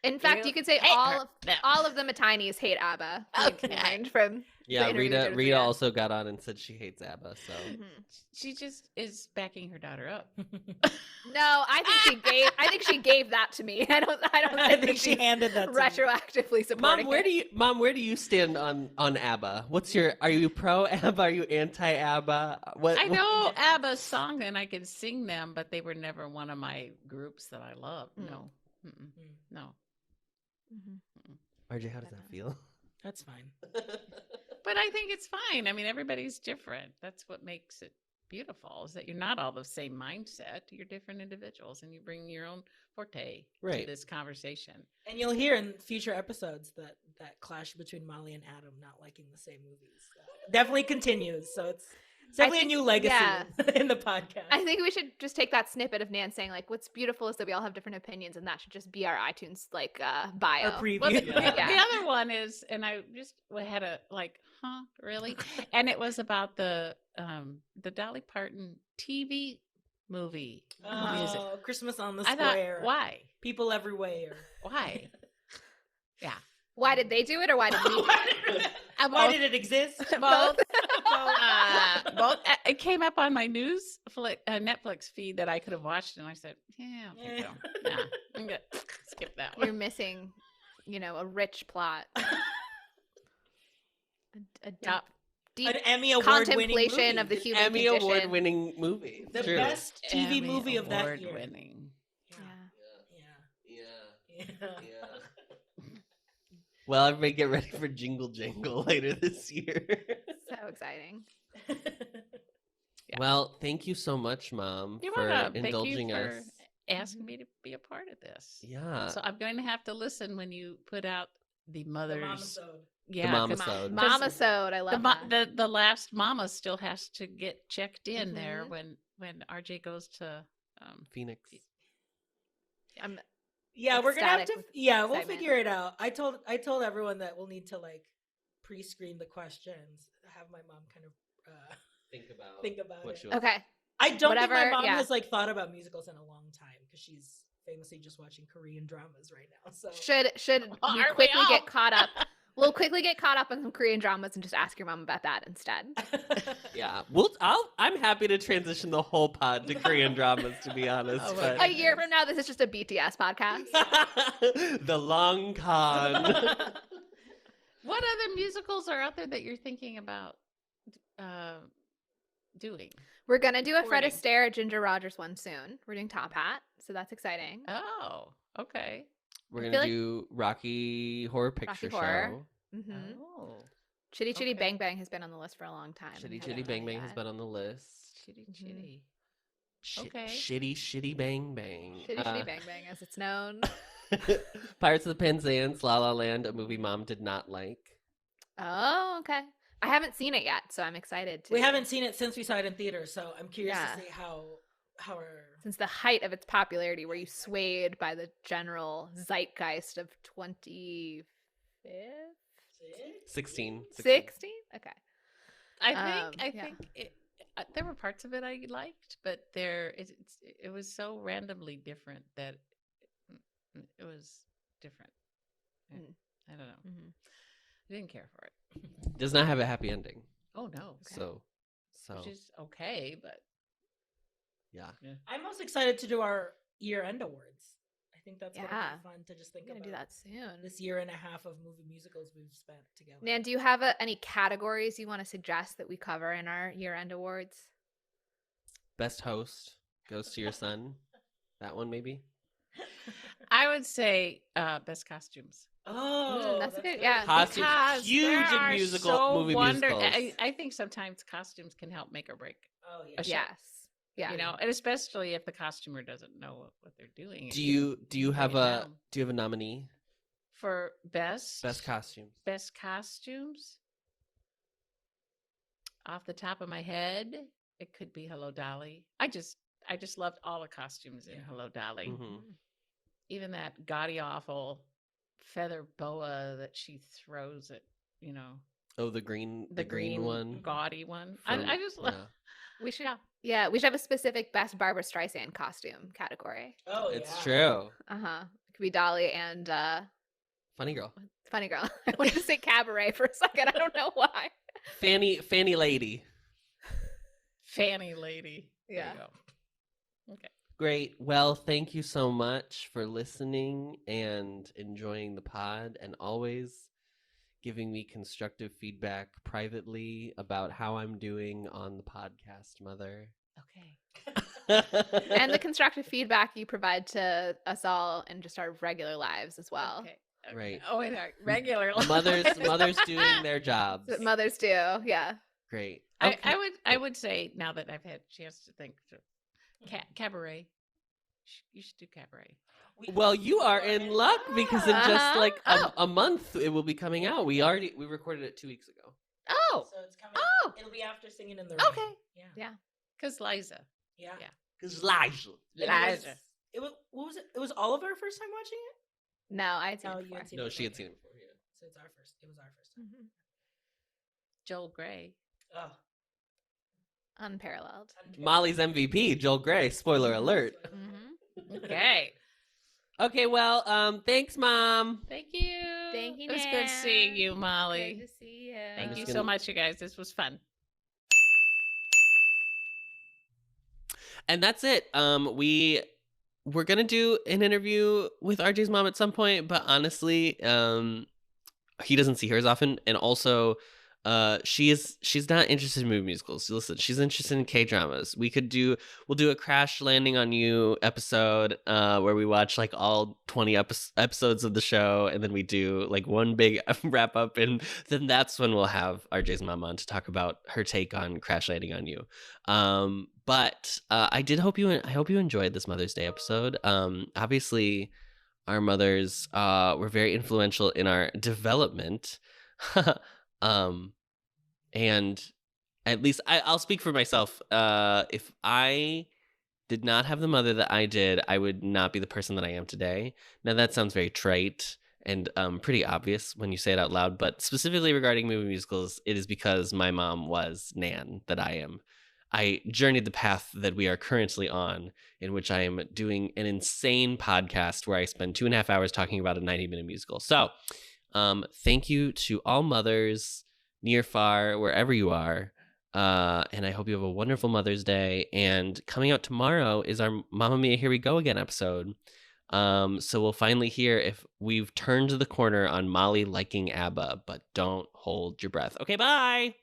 In fact, you could say Hate her. all of the Matinies hate ABBA. Okay. We learned from Yeah, the interview Rita with Rita also got on and said she hates ABBA. So Mhm. She just is backing her daughter up. No, I think she gave that to me. I don't I think she she's handed that to me. retroactively supporting Mom, where do you stand on ABBA? Are you pro ABBA? Are you anti ABBA? I know ABBA's song and I can sing them, but they were never one of my groups that I love. Mm. No, Mm-mm. no. Mhm. RJ, how does that feel? That's fine. But I think it's fine. I mean, everybody's different. That's what makes it beautiful, is that you're not all the same mindset. You're different individuals and you bring your own forte Right. to this conversation. And you'll hear in future episodes that clash between Molly and Adam not liking the same movies definitely continues. So it's definitely think- a new legacy yeah. in the podcast. I think we should just take that snippet of Nan saying like, "What's beautiful is that we all have different opinions," and that should just be our iTunes bio. Our preview. Well, Yeah. the other one is, and I just had a really? And it was about the Dolly Parton TV movie music. Oh, Christmas on the I thought, Square. why? People everywhere. Why? Yeah. Why did they do it, or why did we? Why did it exist? Both. Well, it came up on my Netflix feed that I could have watched, and I said, "Yeah, I don't think so. Nah, I'm gonna skip that You're one." missing, a rich plot. A Yeah. deep An Emmy award-winning contemplation movie. of the An human Emmy condition. award-winning movie. The True. best TV Emmy movie of that year. award-winning. Yeah. Yeah. Yeah. Yeah. Yeah. Well, everybody get ready for Jingle Jangle later this year. So exciting. Yeah. Well, thank you so much, Mom, You're for welcome. indulging Thank you for us. asking me to be a part of this. Yeah. So I'm going to have to listen when you put out the The mother's. Momisode. Yeah, The 'cause Momisode. Momisode, I love that. the last mama still has to get checked in there Mhm. when RJ goes to Phoenix. I'm Yeah, we're gonna have ecstatic to. with Yeah, we'll excitement. figure it out. I told everyone that we'll need to like pre-screen the questions. Have my mom kind of Think about think about it. okay. I don't think my Whatever, mom yeah. has like thought about musicals in a long time because she's famously just watching Korean dramas right now. So Should we Aren't we quickly all? get caught up? We'll quickly get caught up on some Korean dramas and just ask your mom about that instead. Yeah. I'm happy to transition the whole pod to Korean dramas, to be honest. Oh my but- A year from now, this is just a BTS podcast. The long con. What other musicals are out there that you're thinking about doing? We're gonna do a Fred Recording. Astaire, Ginger Rogers one soon. We're doing Top Hat, so that's exciting. Oh, okay. We're I gonna feel like- do Rocky Horror Picture Horror. Show. hmm Oh, Chitty Chitty Okay. Bang Bang has been on the list for a long time. Shitty Haven't Chitty done Bang it Bang has yet. been on the list. chitty Mhm. chitty. Okay. Okay. Shitty Bang Bang. Chitty Chitty Bang Bang, as it's known. Pirates of the Penzance, La La Land, a movie Mom did not like. Oh, okay. I haven't seen it yet, so I'm excited to. we haven't seen it since we saw it in theater, so I'm curious Yeah. to see how our Since the height of its popularity, were you swayed by the general zeitgeist of 25th? 16. 16? Okay. I Yeah. think there were parts of it I liked, but it was so randomly different that it was different. Mm. I don't know. Mhm. I didn't care for it. Does not have a happy ending. Oh no. So Which is okay, but yeah. I'm most excited to do our year-end awards. I think that's gonna Yeah. be fun to just I'm think going about to do that soon. this year and a half of movie musicals we've spent together. Nan, do you have any categories you want to suggest that we cover in our year-end awards? Best host goes to your son. That one maybe. I would say best costumes. Oh, that's a good- yeah. Costumes, Because huge there in are musical so movie wonder- musicals. I think sometimes costumes can help make or break. Oh yeah. A show. Yes. Yeah. You know, and especially if the costumer doesn't know what they're doing. Do you have bring it a down. nominee? For best Costumes. best costumes? Off the top of my head, it could be Hello Dolly. I just loved all the costumes in Hello Dolly. Mhm. Even that gaudy awful feather boa that she throws at, Oh, the green the green one. gaudy one. from- I just love. yeah. We should we should have a specific best Barbara Streisand costume category. Oh, It's yeah. true. It could be Dolly and Funny girl. Funny Girl. I wanted to say Cabaret for a second. I don't know why. Fanny lady. Fanny lady. There Yeah. you go. Okay. Great. Well, thank you so much for listening and enjoying the pod and always giving me constructive feedback privately about how I'm doing on the podcast, Mother. Okay. And the constructive feedback you provide to us all in just our regular lives as well. Okay. Right. Oh, and our regular mothers doing their jobs. That mothers do. Yeah. Great. I would say now that I've had a chance to think, cabaret. You should do cabaret. Well, you are in luck because in just Uh-huh. like Oh. a month it will be coming out. We recorded it 2 weeks ago. Oh, So it's coming. Oh. It'll be after Singing in the Rain. okay. Yeah. Yeah. Because Liza. Yeah. Yeah. Because Liza. Liza. It was. What was it? It was Oliver first time watching it. No, I had seen Oh, it you before. had seen No, it she had before. seen it before. Yeah. So it's our first. It was our first time. Mhm. Joel Gray. Oh. Unparalleled. Molly's MVP, Joel Gray. Spoiler alert. Mhm. Okay. Okay, well, thanks, Mom. Thank you. Thank you, It was good seeing Nan. you, Molly. Good to see you. Thank was you gonna- so much, you guys. This was fun. And that's it. We're gonna do an interview with RJ's mom at some point, but honestly, he doesn't see her as often, and also she's not interested in movie musicals. Listen, she's interested in K-dramas. We'll do a Crash Landing on You episode where we watch like all 20 episodes of the show, and then we do like one big wrap up, and then that's when we'll have RJ's mom on to talk about her take on Crash Landing on You. But I hope you enjoyed this Mother's Day episode. Obviously our mothers were very influential in our development. And at least I'll speak for myself. If I did not have the mother that I did, I would not be the person that I am today. Now that sounds very trite and pretty obvious when you say it out loud, but specifically regarding movie musicals, it is because my mom was Nan that I am. I journeyed the path that we are currently on, in which I am doing an insane podcast where I spend 2.5 hours talking about a 90-minute musical. So thank you to all mothers, near, far, wherever you are. And I hope you have a wonderful Mother's Day. And coming out tomorrow is our Mamma Mia, Here We Go Again episode. So we'll finally hear if we've turned the corner on Molly liking ABBA, but don't hold your breath. Okay, bye!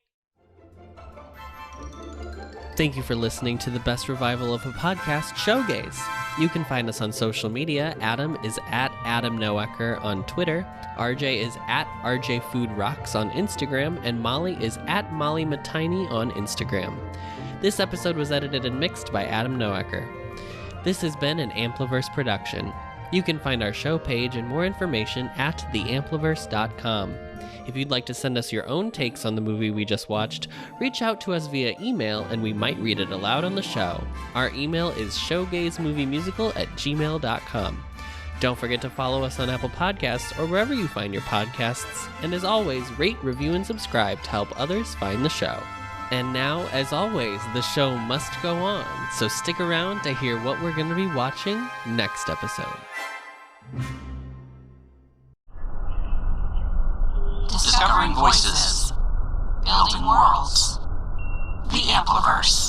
Thank you for listening to the best revival of a podcast, Showgays. You can find us on social media. Adam is at Adam Noecker on Twitter. RJ is at RJ Food Rocks on Instagram. And Molly is at Molly Matiny on Instagram. This episode was edited and mixed by Adam Noecker. This has been an Ampliverse production. You can find our show page and more information at theampliverse.com. If you'd like to send us your own takes on the movie we just watched, reach out to us via email and we might read it aloud on the show. Our email is showgaysmoviemusical@gmail.com. Don't forget to follow us on Apple Podcasts or wherever you find your podcasts. And as always, rate, review, and subscribe to help others find the show. And now, as always, the show must go on, so stick around to hear what we're going to be watching next episode. Discovering voices, building worlds. The Ampliverse.